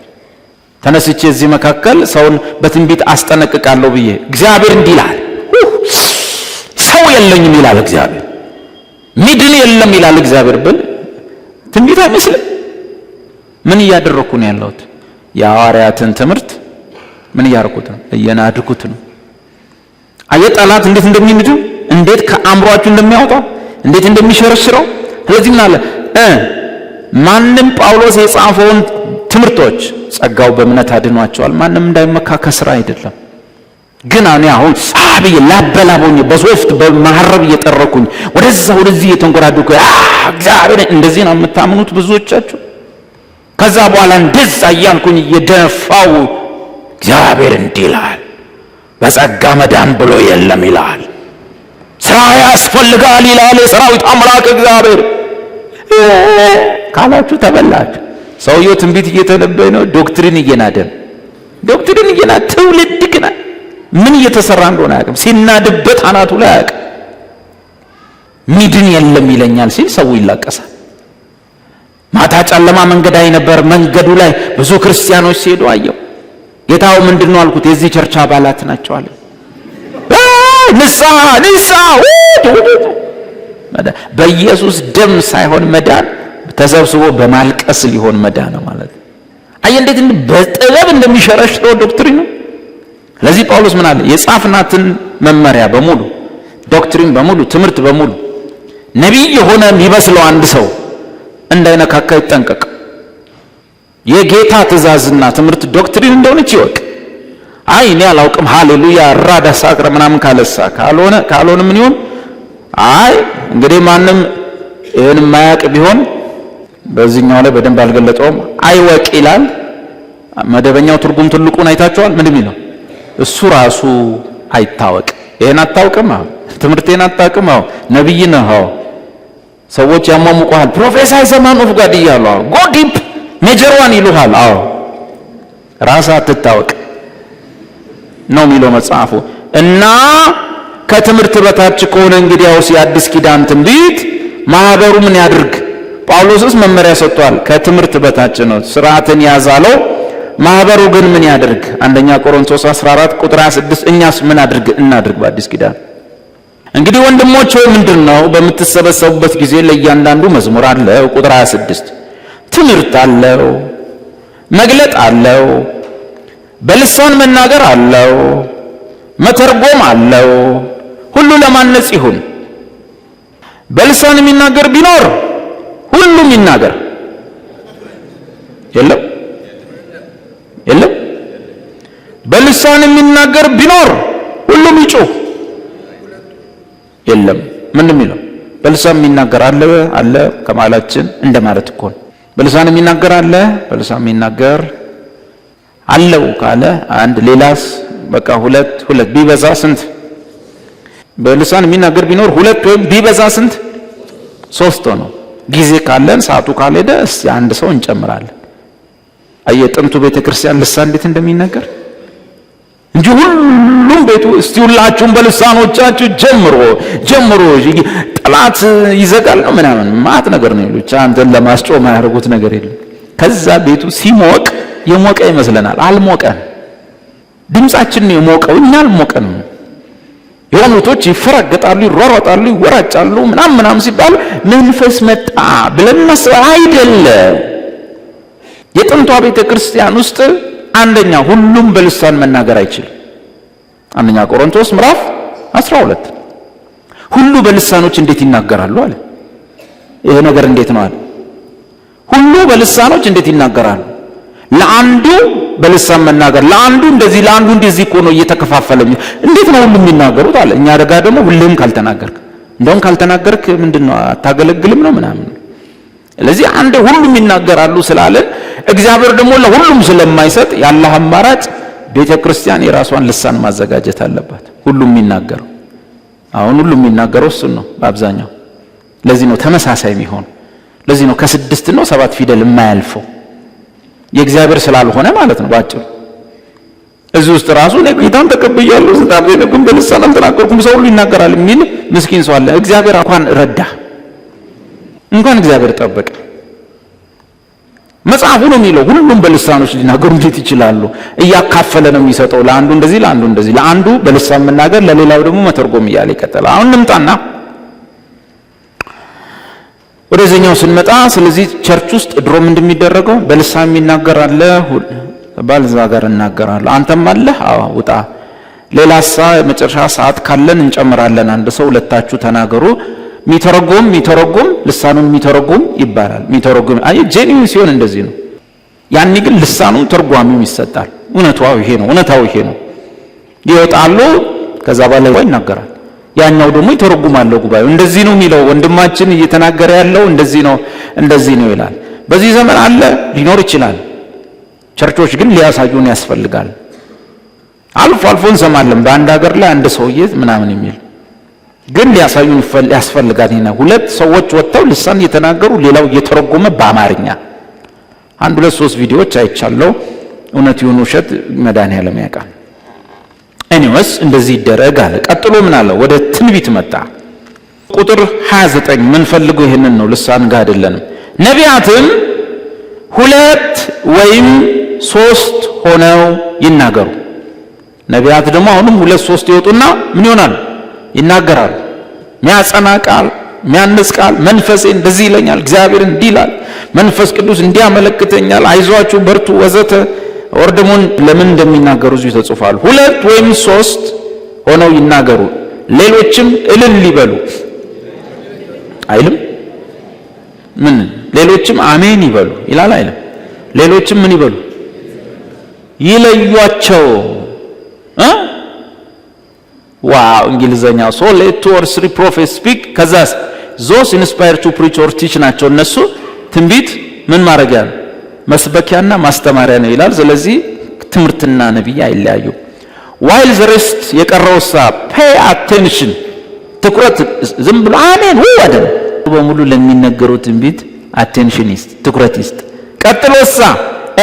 ተነስቼ እዚህ መካከል ሰውን በትንቢት አስጠነቅቃለሁ ብዬ እግዚአብሔር እንዲህ ይላል፣ ሰው የለኝም ይላል እግዚአብሔር፣ ሚድን የለም ይላል እግዚአብሔር ብል ትንቢት አይመስልም። ምን እያደረኩ ነው ያለሁት? የሐዋርያትን ትምህርት ምን እያደረኩት ነው? እየናድኩት ነው። አየ ጠላት እንዴት እንደሚንዱ፣ እንዴት ከአእምሯችሁ እንደሚያወጣው፣ እንዴት እንደሚሸረሽረው። ስለዚህ ምን አለ? ማንም ጳውሎስ የጻፈውን ትምህርቶች ጸጋው በእምነት አድኗቸዋል፣ ማንም እንዳይመካ ከስራ አይደለም። ግን እኔ አሁን ሳብዬ ላበላቦኝ በሶፍት በማሐረብ እየጠረኩኝ ወደዛ ወደዚህ እየተንጎራደኩ እግዚአብሔር እንደዚህ ነው የምታምኑት ብዙዎቻችሁ። ከዛ በኋላ እንደዛ እያልኩኝ እየደፋው እግዚአብሔር እንዲህ ይላል፣ በጸጋ መዳን ብሎ የለም ይላል፣ ስራ ያስፈልጋል ይላል የሰራዊት አምላክ እግዚአብሔር ካላችሁ ተበላችሁ። ሰውየው ትንቢት እየተነበየ ነው፣ ዶክትሪን እየናደን ትውልድ ግን ምን እየተሰራ እንደሆነ አያውቅም። ሲናድበት አናቱ ላይ አያውቅም። ሚድን የለም ይለኛል ሲል ሰው ይላቀሳል። ማታ ጨለማ መንገድ አይ ነበር፣ መንገዱ ላይ ብዙ ክርስቲያኖች ሲሄዱ አየው። ጌታው ምንድነው አልኩት፣ የዚህ ቸርች አባላት ናቸው አለ። ንስሐ በኢየሱስ ደም ሳይሆን መዳን ተሰብስቦ በማልቀስ ሊሆን መዳን ማለት ነው። አይ እንዴት በጥበብ እንደሚሸረሽረው ዶክትሪን ነው። ለዚህ ጳውሎስ ምን አለ? የጻፍናትን መመሪያ በሙሉ ዶክትሪን በሙሉ ትምህርት በሙሉ ነቢይ የሆነ የሚመስለው አንድ ሰው እንዳይነካካ ይጠንቀቅ። የጌታ ትእዛዝና ትምህርት ዶክትሪን እንደሆነች ይወቅ። አይ እኔ አላውቅም ሃሌሉያ ራዳ ሳቅረ ምናምን ካለሳ ካልሆነ ምን ይሁን? አይ እንግዲህ ማንም ይሄን ማያቅ ቢሆን በዚህኛው ላይ በደንብ አልገለጸውም። አይወቅ ይላል። መደበኛው ትርጉም ትልቁን አይታችኋል። ምንድን ነው እሱ ራሱ አይታወቅ። ይሄን አታውቅም፣ ትምህርቴን አታውቅም፣ ነብይ ነህ፣ ሰዎች ያሟሙቁሃል፣ ፕሮፌሰር ዘማን ኦፍ ጋድ ይያሉ፣ ጎዲፕ ሜጀር ዋን ይሉሃል። ራስህ አትታወቅ ነው የሚለው መጽሐፉ። እና ከትምህርት በታች ከሆነ እንግዲያውስ የአዲስ ኪዳን ትንቢት ማህበሩ ምን ያድርግ? ጳውሎስስ መመሪያ ሰጥቷል። ከትምህርት በታች ነው፣ ስርዓትን ያዛለው። ማህበሩ ግን ምን ያድርግ? አንደኛ ቆሮንቶስ 14 ቁጥር 26 እኛስ ምን እናድርግ? በአዲስ ኪዳን እንግዲህ ወንድሞች ሆይ ምንድነው? በምትሰበሰቡበት ጊዜ ለእያንዳንዱ መዝሙር አለው፣ ቁጥር 26 ትምህርት አለው፣ መግለጥ አለው፣ በልሳን መናገር አለው፣ መተርጎም አለው፣ ሁሉ ለማነጽ ይሁን። በልሳን የሚናገር ቢኖር ሁሉም ይናገር። የለም በልሳን የሚናገር ቢኖር ሁሉም ይጮህ። የለም ምንም ይለው በልሳን የሚናገር አለ ከማላችን እንደማለት እኮ ነው። በልሳን የሚናገር አለ፣ በልሳን የሚናገር አለው ካለ አንድ፣ ሌላስ በቃ ሁለት ቢበዛ ስንት? በልሳን የሚናገር ቢኖር ሁለት ወይም ቢበዛ ስንት? 3 ነው። ጊዜ ካለን ሰዓቱ ካልሄደ እስቲ አንድ ሰው እንጨምራለን። አየጥንቱ ቤተክርስቲያን ልሳን እንዴት እንደሚናገር እንጂ ሁሉም ቤቱ እስቲ ሁላችሁም በልሳኖቻችሁ ጀምሮ ጠላት ይዘጋል ነው ምናምን ማት ነገር ነው ይሉት። አንተን ለማስጮህ ማያደርጉት ነገር የለም። ከዛ ቤቱ ሲሞቅ የሞቀ ይመስለናል። አልሞቀን። ድምጻችን ነው የሞቀው፣ እኛ አልሞቀንም። የሆኑቶች ይፈራገጣሉ፣ ይሯሯጣሉ፣ ይወራጫሉ ምናምን ሲባል መንፈስ መጣ ብለን መስል አይደለም። የጥንቷ ቤተክርስቲያን ውስጥ አንደኛ ሁሉም በልሳን መናገር አይችልም። አንደኛ ቆሮንቶስ ምዕራፍ 12 ሁሉ በልሳኖች እንዴት ይናገራሉ አለ። ይሄ ነገር እንዴት ነው አለ? ሁሉ በልሳኖች እንዴት ይናገራሉ? ለአንዱ በልሳን መናገር ለአንዱ እንደዚህ ለአንዱ እንደዚህ እኮ ነው እየተከፋፈለ እንዴት ነው ሁሉ የሚናገሩት አለ። እኛ ደግሞ ሁሉም ካልተናገርክ እንደውም ካልተናገርክ ምንድነው አታገለግልም ነው ምናምን። ስለዚህ አንድ ሁሉም ይናገራሉ ስላለን እግዚአብሔር ደግሞ ለሁሉም ስለማይሰጥ ያለ አማራጭ ቤተክርስቲያን የራሷን ልሳን ማዘጋጀት አለባት። ሁሉም የሚናገረው አሁን ሁሉም የሚናገረው እሱ ነው በአብዛኛው። ለዚህ ነው ተመሳሳይ የሚሆን። ለዚህ ነው ከ6 ነው 7 ፊደል የማያልፈው የእግዚአብሔር ስላልሆነ ማለት ነው ባጭሩ። እዚህ ውስጥ ራሱ እኔ ጌታን ተቀብያለሁ ስታብ ግን በልሳን አልተናገርኩም ሰው ሁሉ ይናገራል የሚል ምስኪን ሰው አለ። እግዚአብሔር እንኳን ረዳ፣ እንኳን እግዚአብሔር ጠበቀ። መጽሐፉ ነው የሚለው ሁሉም በልሳኖች ሊናገሩ እንዴት ይችላሉ? እያካፈለ ነው የሚሰጠው። ለአንዱ እንደዚህ፣ ለአንዱ እንደዚህ፣ ለአንዱ በልሳን መናገር፣ ለሌላው ደግሞ መተርጎም እያለ ይቀጥላል። አሁን እንምጣና ወደዚህኛው ስንመጣ፣ ስለዚህ ቸርች ውስጥ ድሮም እንደሚደረገው በልሳን የሚናገር አለ ባልዛ ጋር እናገራለሁ። አንተም አለ ውጣ። ሌላሳ መጨረሻ ሰዓት ካለን እንጨምራለን። አንድ ሰው ሁለታችሁ ተናገሩ። ሚተረጎም ልሳኑን ሚተረጎም ይባላል። ሚተረጎም ጄኒውን ሲሆን እንደዚህ ነው። ያኔ ግን ልሳኑን ተርጓሚው ይሰጣል። እውነታው ይሄ ነው። ይወጣሉ። ከዛ በኋላ ይናገራል። ያኛው ደግሞ ይተረጉማል። ጉባኤው እንደዚህ ነው የሚለው ወንድማችን እየተናገረ ያለው እንደዚህ ነው ይላል። በዚህ ዘመን አለ ሊኖር ይችላል። ቸርቾች ግን ሊያሳዩን ያስፈልጋል። አልፎ እንሰማለን በአንድ ሀገር ላይ አንድ ሰውዬ ምናምን የሚል ግን ሊያሳዩን ያስፈልጋል። ሁለት ሰዎች ወጥተው ልሳን እየተናገሩ ሌላው እየተረጎመ በአማርኛ 1-2-3 ቪዲዮዎች አይቻለሁ። እውነት ይሁን ውሸት መድኃኒዓለም ያውቃል። ኤኒዌይስ እንደዚህ ይደረግ አለ። ቀጥሎ ምን አለ? ወደ ትንቢት መጣ። ቁጥር 29 ምን ፈልገው ይሄንን ነው፣ ልሳን ጋር አይደለንም። ነቢያትም 2 ወይም 3 ሆነው ይናገሩ። ነቢያት ደግሞ አሁንም 2-3 ይወጡና ምን ይሆናል? ይናገራሉ። ሚያጸና ቃል፣ ሚያንጽ ቃል፣ መንፈሴ እንደዚህ ይለኛል፣ እግዚአብሔር እንዲህ ይላል፣ መንፈስ ቅዱስ እንዲያመለክተኛል፣ አይዟችሁ በርቱ ወዘተ። ወርደሙን ለምን እንደሚናገሩ እዚህ ተጽፏል። 2 ወይም 3 ሆነው ይናገሩ፣ ሌሎችም እልል ይበሉ አይልም? ምን ሌሎችም አሜን ይበሉ ይላል አይልም? ሌሎችም ምን ይበሉ? ይለዩአቸው። ዋው እንግሊዘኛው so let 2 or 3 prophets speak ከዛስ those inspired to preach or teach ናቸው። እነሱ ትንቢት ምን ማድረጊያ ነው? መስበኪያና ማስተማሪያ ነው ይላል። ስለዚህ ትምህርትና ነብይ አይለያዩ። while the rest የቀረውሳ pay attention ትኩረት ዝም ብሎ አሜን ወደ በሙሉ ለሚነገረው ትንቢት attention ይስጥ፣ ትኩረት ይስጥ። ቀጥሎሳ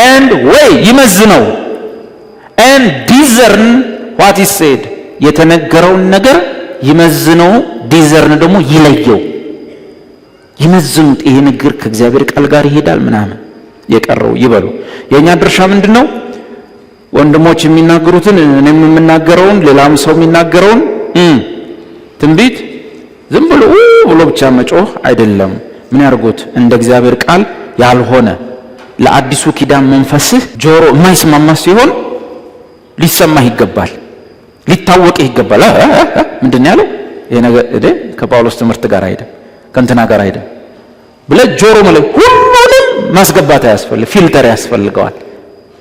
and way ይመዝነው and discern what is said የተነገረውን ነገር ይመዝነው፣ ዲዘርን ደግሞ ይለየው። ይመዝኑት፣ ይሄ ነገር ከእግዚአብሔር ቃል ጋር ይሄዳል ምናምን። የቀረው ይበሉ። የኛ ድርሻ ምንድነው? ወንድሞች የሚናገሩትን እኔም የምናገረውን ሌላም ሰው የሚናገረውን ትንቢት ዝም ብሎ ብቻ መጮህ አይደለም። ምን ያርጉት? እንደ እግዚአብሔር ቃል ያልሆነ ለአዲሱ ኪዳን መንፈስህ ጆሮ የማይስማማ ሲሆን ሊሰማህ ይገባል፣ ሊታወቅ ይገባል። ምንድነው ያለው? ይሄ ነገር ከጳውሎስ ትምህርት ጋር አይደለም፣ ከእንትና ጋር አይደለም ብለህ ጆሮ ማለት ሁሉንም ማስገባት ያስፈልጋል፣ ፊልተር ያስፈልገዋል።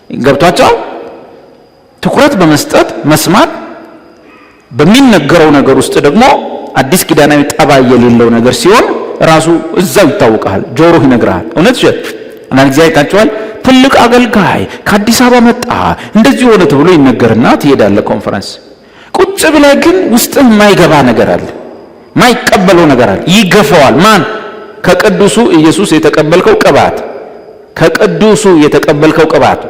ገብቷቸው ትኩረት በመስጠት መስማት፣ በሚነገረው ነገር ውስጥ ደግሞ አዲስ ኪዳናዊ ጠባይ የሌለው ነገር ሲሆን ራሱ እዛው ይታወቃል፣ ጆሮ ይነግራል። እውነት አንዳንድ ጊዜ አይታችኋል። ትልቅ አገልጋይ ከአዲስ አበባ መጣ እንደዚህ ሆነ ተብሎ ይነገርና ትሄዳለህ ኮንፈረንስ። ቁጭ ብለህ ግን ውስጥህ የማይገባ ነገር አለ፣ የማይቀበለው ነገር አለ። ይገፈዋል። ማን? ከቅዱሱ ኢየሱስ የተቀበልከው ቅባት፣ ከቅዱሱ የተቀበልከው ቅባት፣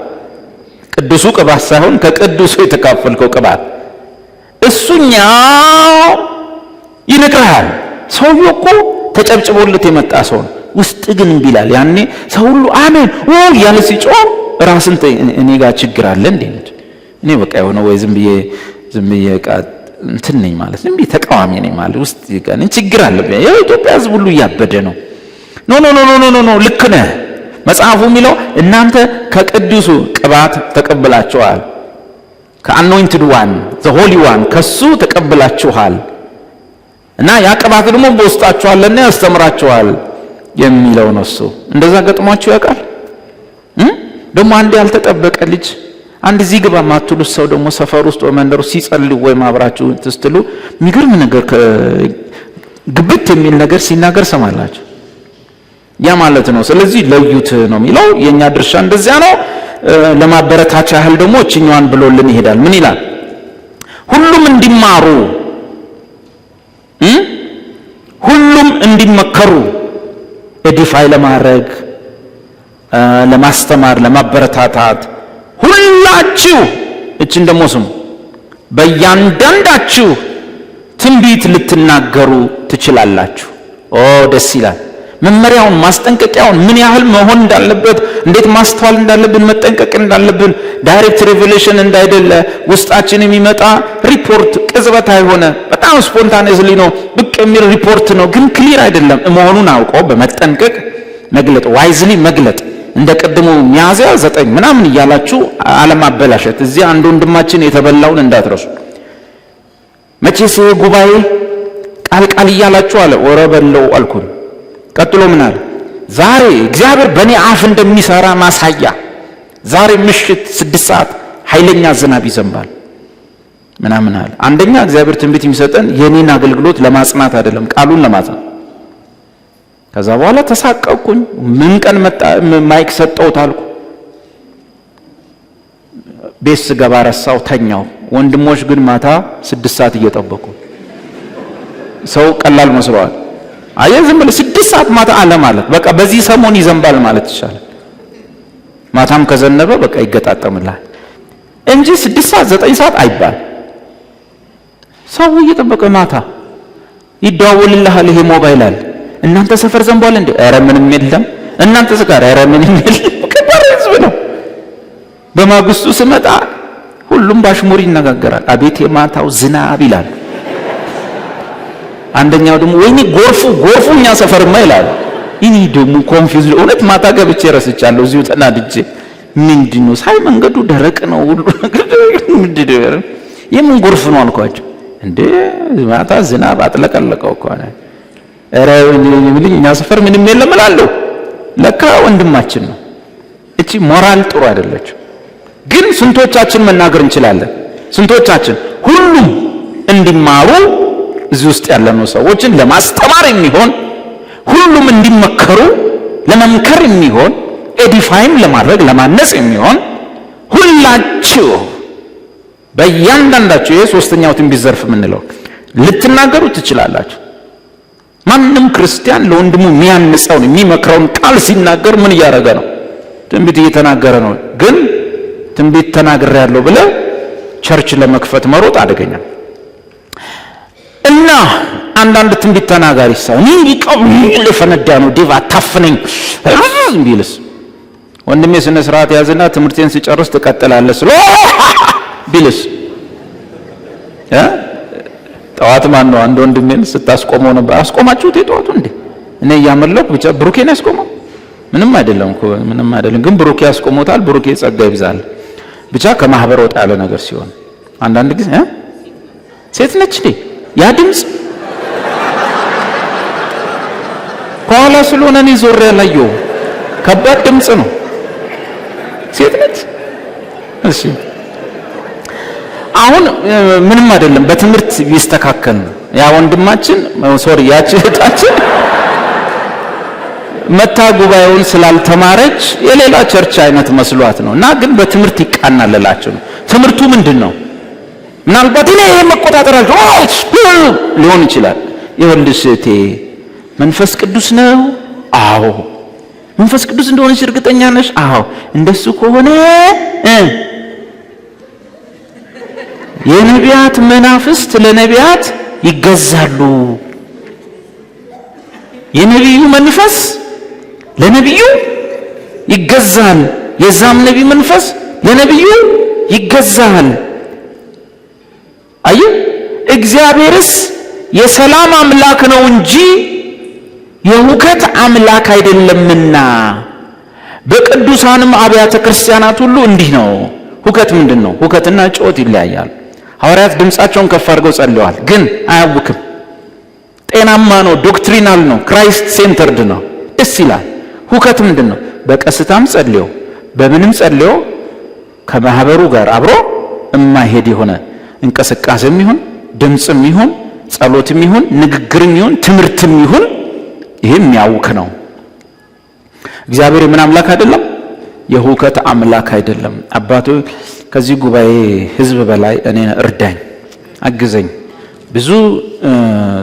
ቅዱሱ ቅባት ሳይሆን ከቅዱሱ የተካፈልከው ቅባት፣ እሱኛው ይነግራል። ሰውዬው እኮ ተጨብጭቦለት የመጣ ሰው ነው። ውስጥ ግን እምቢ ይላል። ያኔ ሰው ሁሉ አሜን ያለ ሲጮህ ራስን እኔ ጋር ችግር አለ እንዴ? እኔ በቃ የሆነ ወይ ዝም ብዬ እንትን ነኝ ማለት ነው፣ ተቃዋሚ ነኝ ማለት ውስጥ ይጋን ችግር አለ። የኢትዮጵያ ሕዝብ ሁሉ እያበደ ነው። ኖ ልክ ነህ። መጽሐፉ የሚለው እናንተ ከቅዱሱ ቅባት ተቀብላችኋል፣ ከአኖይንትድ ዋን ዘ ሆሊ ዋን ከሱ ተቀብላችኋል እና ያ ቅባት ደግሞ በውስጣችሁ አለና ያስተምራችኋል የሚለው ነው። እሱ እንደዛ ገጥሟችሁ ያውቃል? ደግሞ አንድ ያልተጠበቀ ልጅ አንድ እዚህ ግባ ማትሉት ሰው ደግሞ ሰፈር ውስጥ ወመንደሩ ሲጸልዩ ወይ ማብራችሁ ትስትሉ የሚገርም ነገር ግብት የሚል ነገር ሲናገር ሰማላችሁ። ያ ማለት ነው። ስለዚህ ለዩት ነው የሚለው። የኛ ድርሻ እንደዚያ ነው። ለማበረታቻ ያህል ደግሞ እችኛዋን ብሎልን ይሄዳል። ምን ይላል? ሁሉም እንዲማሩ ሁሉም እንዲመከሩ ኤዲፋይ ለማድረግ ለማስተማር፣ ለማበረታታት ሁላችሁ እችን ደግሞ ስሙ። በእያንዳንዳችሁ ትንቢት ልትናገሩ ትችላላችሁ። ደስ ይላል። መመሪያውን ማስጠንቀቂያውን ምን ያህል መሆን እንዳለበት፣ እንዴት ማስተዋል እንዳለብን፣ መጠንቀቅ እንዳለብን፣ ዳይሬክት ሪቨሌሽን እንዳይደለ ውስጣችን የሚመጣ ሪፖርት ቅጽበት አይሆነ በጣም ስፖንታኔስሊ ነው ብቅ የሚል ሪፖርት ነው፣ ግን ክሊር አይደለም መሆኑን አውቆ በመጠንቀቅ መግለጥ፣ ዋይዝሊ መግለጥ። እንደ ቀድሞ ሚያዝያ 9 ምናምን እያላችሁ አለማበላሸት። እዚህ አንድ ወንድማችን የተበላውን እንዳትረሱ። መቼስ ጉባኤ ቃል እያላችሁ አለ። ወረ በለው አልኩኝ። ቀጥሎ ምን አለ? ዛሬ እግዚአብሔር በእኔ አፍ እንደሚሰራ ማሳያ፣ ዛሬ ምሽት 6 ሰዓት ኃይለኛ ዝናብ ይዘንባል ምናምን አለ። አንደኛ እግዚአብሔር ትንቢት የሚሰጠን የኔን አገልግሎት ለማጽናት አይደለም፣ ቃሉን ለማጽናት። ከዛ በኋላ ተሳቀቅኩኝ። ምን ቀን መጣ ማይክ ሰጠሁት አልኩ። ቤት ስገባ ረሳው፣ ተኛው። ወንድሞች ግን ማታ 6 ሰዓት እየጠበቁ። ሰው ቀላል መስሏል። ዝም ብለህ 6 ሰዓት ማታ አለ ማለት በቃ በዚህ ሰሞን ይዘንባል ማለት ይቻላል። ማታም ከዘነበ በቃ ይገጣጠምላል እንጂ 6 ሰዓት 9 ሰዓት አይባል። ሰው እየጠበቀ ማታ ይደዋወልልሃል። ይሄ ሞባይል አለ። እናንተ ሰፈር ዘንቧል እንዴ? ኧረ ምንም የለም። እናንተ ሰፈር ኧረ ምንም የለም። ከባድ ህዝብ ነው። በማግስቱ ስመጣ ሁሉም ባሽሙር ይነጋገራል። አቤት የማታው ዝናብ ይላል። አንደኛው ደግሞ ወይኔ ጎርፉ እኛ ሰፈርማ ይላል። እኔ ደግሞ ኮንፊውዝ እውነት ማታ ገብቼ ረስቻለሁ። እዚሁ ተናድጄ ምንድነው ሳይ መንገዱ ደረቅ ነው ሁሉ ምንድነው የምን ጎርፍ ነው አልኳቸው። እንዴ ማታ ዝናብ አጥለቀለቀው እኮ ነው። ኧረ እኛ ሰፈር ምንም የለም እላለሁ። ለካ ወንድማችን ነው። እቺ ሞራል ጥሩ አይደለች። ግን ስንቶቻችን መናገር እንችላለን? ስንቶቻችን ሁሉም እንዲማሩ እዚህ ውስጥ ያለነው ሰዎችን ለማስተማር የሚሆን ሁሉም እንዲመከሩ ለመምከር የሚሆን ኤዲፋይም ለማድረግ ለማነጽ የሚሆን ሁላችሁ በእያንዳንዳችሁ የሶስተኛው ትንቢት ዘርፍ የምንለው ልትናገሩ ትችላላችሁ። ማንም ክርስቲያን ለወንድሙ የሚያንጸውን የሚመክረውን ቃል ሲናገር ምን እያደረገ ነው? ትንቢት እየተናገረ ነው። ግን ትንቢት ተናግሬያለሁ ብለህ ቸርች ለመክፈት መሮጥ አደገኛ እና አንዳንድ ትንቢት ተናጋሪ ሰው ይቀው ለፈነዳ ነው ዲቫ ታፍነኝ ቢልስ ወንድሜ ስነ ስርዓት ያዝና ትምህርቴን ሲጨርስ ትቀጥላለህ ስለ ቢልስ ጠዋት ማን ነው አንድ ወንድሜን ስታስቆመው ነበር። አስቆማችሁት የጠዋቱ እንዴ? እኔ ያመለኩ ብቻ ብሩኬን ያስቆመው ምንም አይደለም እኮ ምንም አይደለም። ግን ብሩኬ ያስቆመውታል። ብሩኬ ጸጋ ይብዛል። ብቻ ከማህበር ወጣ ያለ ነገር ሲሆን አንዳንድ ጊዜ ሴት ነች እንዴ ያ ድምጽ ከኋላ ስለሆነ እኔ ዞር ያላየው ከባድ ድምጽ ነው። ሴት ነች። እሺ አሁን ምንም አይደለም። በትምህርት ቢስተካከል ያ ወንድማችን ያቺ እህታችን መታ ጉባኤውን ስላልተማረች የሌላ ቸርች አይነት መስሏት ነው። እና ግን በትምህርት ይቃናልላችሁ ነው። ትምህርቱ ምንድነው? ምናልባት እኔ መቆጣጠራችሁ ሊሆን ይችላል። ይኸውልሽ እቴ መንፈስ ቅዱስ ነው። አዎ መንፈስ ቅዱስ እንደሆነች እርግጠኛ ነሽ? አዎ እንደሱ ከሆነ የነቢያት መናፍስት ለነቢያት ይገዛሉ። የነቢዩ መንፈስ ለነቢዩ ይገዛል። የዛም ነቢይ መንፈስ ለነቢዩ ይገዛል። አዩ እግዚአብሔርስ የሰላም አምላክ ነው እንጂ የሁከት አምላክ አይደለምና በቅዱሳንም አብያተ ክርስቲያናት ሁሉ እንዲህ ነው። ሁከት ምንድነው? ሁከትና ጩኸት ይለያያል። ሐዋርያት ድምጻቸውን ከፍ አድርገው ጸልየዋል፣ ግን አያውክም። ጤናማ ነው፣ ዶክትሪናል ነው፣ ክራይስት ሴንተርድ ነው፣ ደስ ይላል። ሁከት ምንድነው? በቀስታም ጸልዮ በምንም ጸልዮ ከማህበሩ ጋር አብሮ የማይሄድ የሆነ እንቅስቃሴም ይሁን ድምጽም ይሁን ጸሎትም ይሁን ንግግርም ይሁን ትምህርትም ይሁን ይሄ የሚያውክ ነው። እግዚአብሔር የምን አምላክ አይደለም? የሁከት አምላክ አይደለም። አባቶ ከዚህ ጉባኤ ህዝብ በላይ እኔን እርዳኝ፣ አግዘኝ፣ ብዙ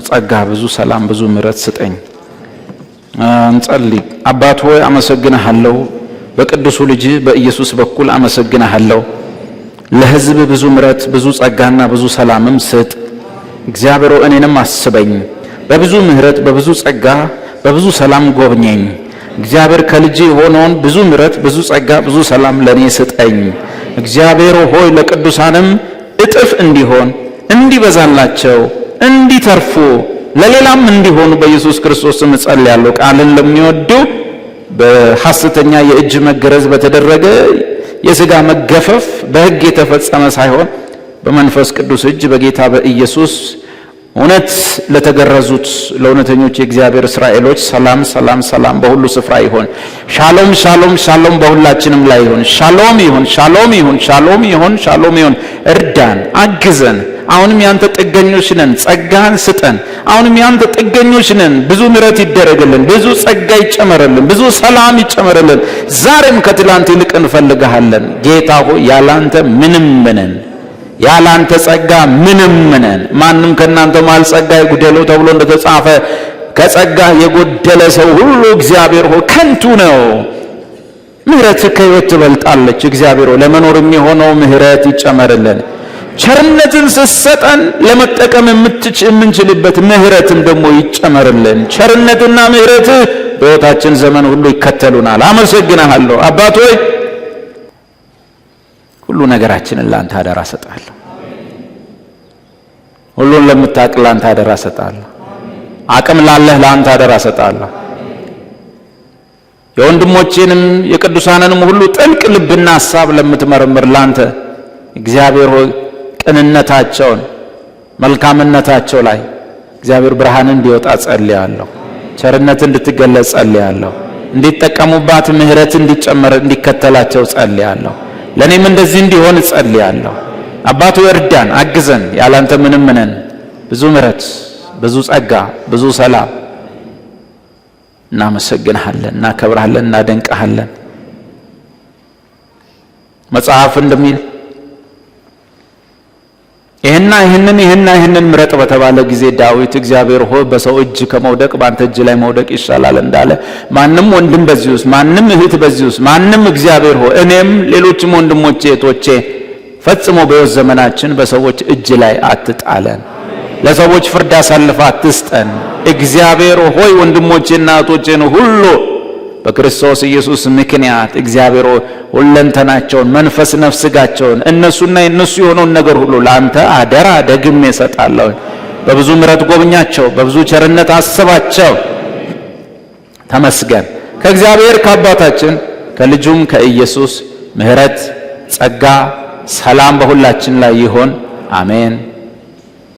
ጸጋ፣ ብዙ ሰላም፣ ብዙ ምሕረት ስጠኝ። እንጸልይ። አባት ሆይ አመሰግንሃለሁ፣ በቅዱሱ ልጅ በኢየሱስ በኩል አመሰግንሃለሁ። ለሕዝብ ብዙ ምሕረት ብዙ ጸጋና ብዙ ሰላምም ስጥ። እግዚአብሔር እኔንም አስበኝ፣ በብዙ ምሕረት በብዙ ጸጋ በብዙ ሰላም ጎብኘኝ። እግዚአብሔር ከልጅ የሆነውን ብዙ ምሕረት ብዙ ጸጋ ብዙ ሰላም ለኔ ስጠኝ። እግዚአብሔር ሆይ ለቅዱሳንም እጥፍ እንዲሆን እንዲበዛላቸው እንዲተርፉ ለሌላም እንዲሆኑ በኢየሱስ ክርስቶስ ስም ጸልያለሁ። ቃልን ለሚወዱ በሐሰተኛ የእጅ መገረዝ በተደረገ የሥጋ መገፈፍ በሕግ የተፈጸመ ሳይሆን በመንፈስ ቅዱስ እጅ በጌታ በኢየሱስ እውነት ለተገረዙት ለእውነተኞች የእግዚአብሔር እስራኤሎች ሰላም ሰላም ሰላም በሁሉ ስፍራ ይሁን። ሻሎም ሻሎም ሻሎም በሁላችንም ላይ ይሁን። ሻሎም ይሁን፣ ሻሎም ይሁን፣ ሻሎም ይሁን፣ ሻሎም ይሁን። እርዳን፣ አግዘን። አሁንም ያንተ ጥገኞች ነን፣ ጸጋህን ስጠን። አሁንም ያንተ ጥገኞች ነን። ብዙ ምሕረት ይደረግልን፣ ብዙ ጸጋ ይጨመርልን፣ ብዙ ሰላም ይጨመርልን። ዛሬም ከትላንት ይልቅ እንፈልግሃለን ጌታ ሆይ። ያላንተ ምንም ነን፣ ያላንተ ጸጋ ምንም ነን። ማንም ከናንተ ማል ጸጋ ይጉደለው ተብሎ እንደተጻፈ ከጸጋ የጎደለ ሰው ሁሉ እግዚአብሔር ሆይ ከንቱ ነው። ምሕረት ከሕይወት ትበልጣለች። እግዚአብሔር ሆይ ለመኖር የሚሆነው ምሕረት ይጨመርልን። ቸርነትን ስትሰጠን ለመጠቀም የምንችልበት ምሕረትም ደግሞ ይጨመርልን። ቸርነትና ምሕረት በሕይወታችን ዘመን ሁሉ ይከተሉናል። አመሰግናለሁ አባት ሆይ። ሁሉ ነገራችንን ላንተ አደራ ሰጣለሁ። ሁሉን ለምታውቅ ላንተ አደራ ሰጣለሁ። አቅም ላለህ ላንተ አደራ ሰጣለሁ። የወንድሞቼንም የቅዱሳንንም ሁሉ ጥልቅ ልብና ሐሳብ ለምትመረምር ላንተ እግዚአብሔር ሆይ ቅንነታቸውን መልካምነታቸው ላይ እግዚአብሔር ብርሃን እንዲወጣ ጸልያለሁ። ቸርነት እንድትገለጽ ጸልያለሁ። እንዲጠቀሙባት ምሕረት እንዲጨመር እንዲከተላቸው ጸልያለሁ። ለኔም እንደዚህ እንዲሆን ጸልያለሁ። አባቱ እርዳን፣ አግዘን። ያላንተ ምንም ነን። ብዙ ምሕረት ብዙ ጸጋ ብዙ ሰላም። እናመሰግንሃለን፣ እናከብርሃለን፣ እናደንቅሃለን። መጽሐፍ እንደሚል ይህንን ምረጥ በተባለ ጊዜ ዳዊት እግዚአብሔር ሆይ በሰው እጅ ከመውደቅ በአንተ እጅ ላይ መውደቅ ይሻላል እንዳለ ማንም ወንድም በዚህ ውስጥ ማንም እህት በዚህ ውስጥ ማንም እግዚአብሔር ሆይ እኔም ሌሎችም ወንድሞቼ እህቶቼ ፈጽሞ በሕይወት ዘመናችን በሰዎች እጅ ላይ አትጣለን። ለሰዎች ፍርድ አሳልፈ አትስጠን። እግዚአብሔር ሆይ ወንድሞቼና እህቶቼን ሁሉ በክርስቶስ ኢየሱስ ምክንያት እግዚአብሔር ሁለንተናቸውን መንፈስ ነፍስ ሥጋቸውን እነሱና የነሱ የሆነውን ነገር ሁሉ ለአንተ አደራ ደግሜ እሰጣለሁ። በብዙ ምሕረት ጎብኛቸው፣ በብዙ ቸርነት አስባቸው። ተመስገን። ከእግዚአብሔር ከአባታችን ከልጁም ከኢየሱስ ምሕረት ጸጋ ሰላም በሁላችን ላይ ይሆን። አሜን።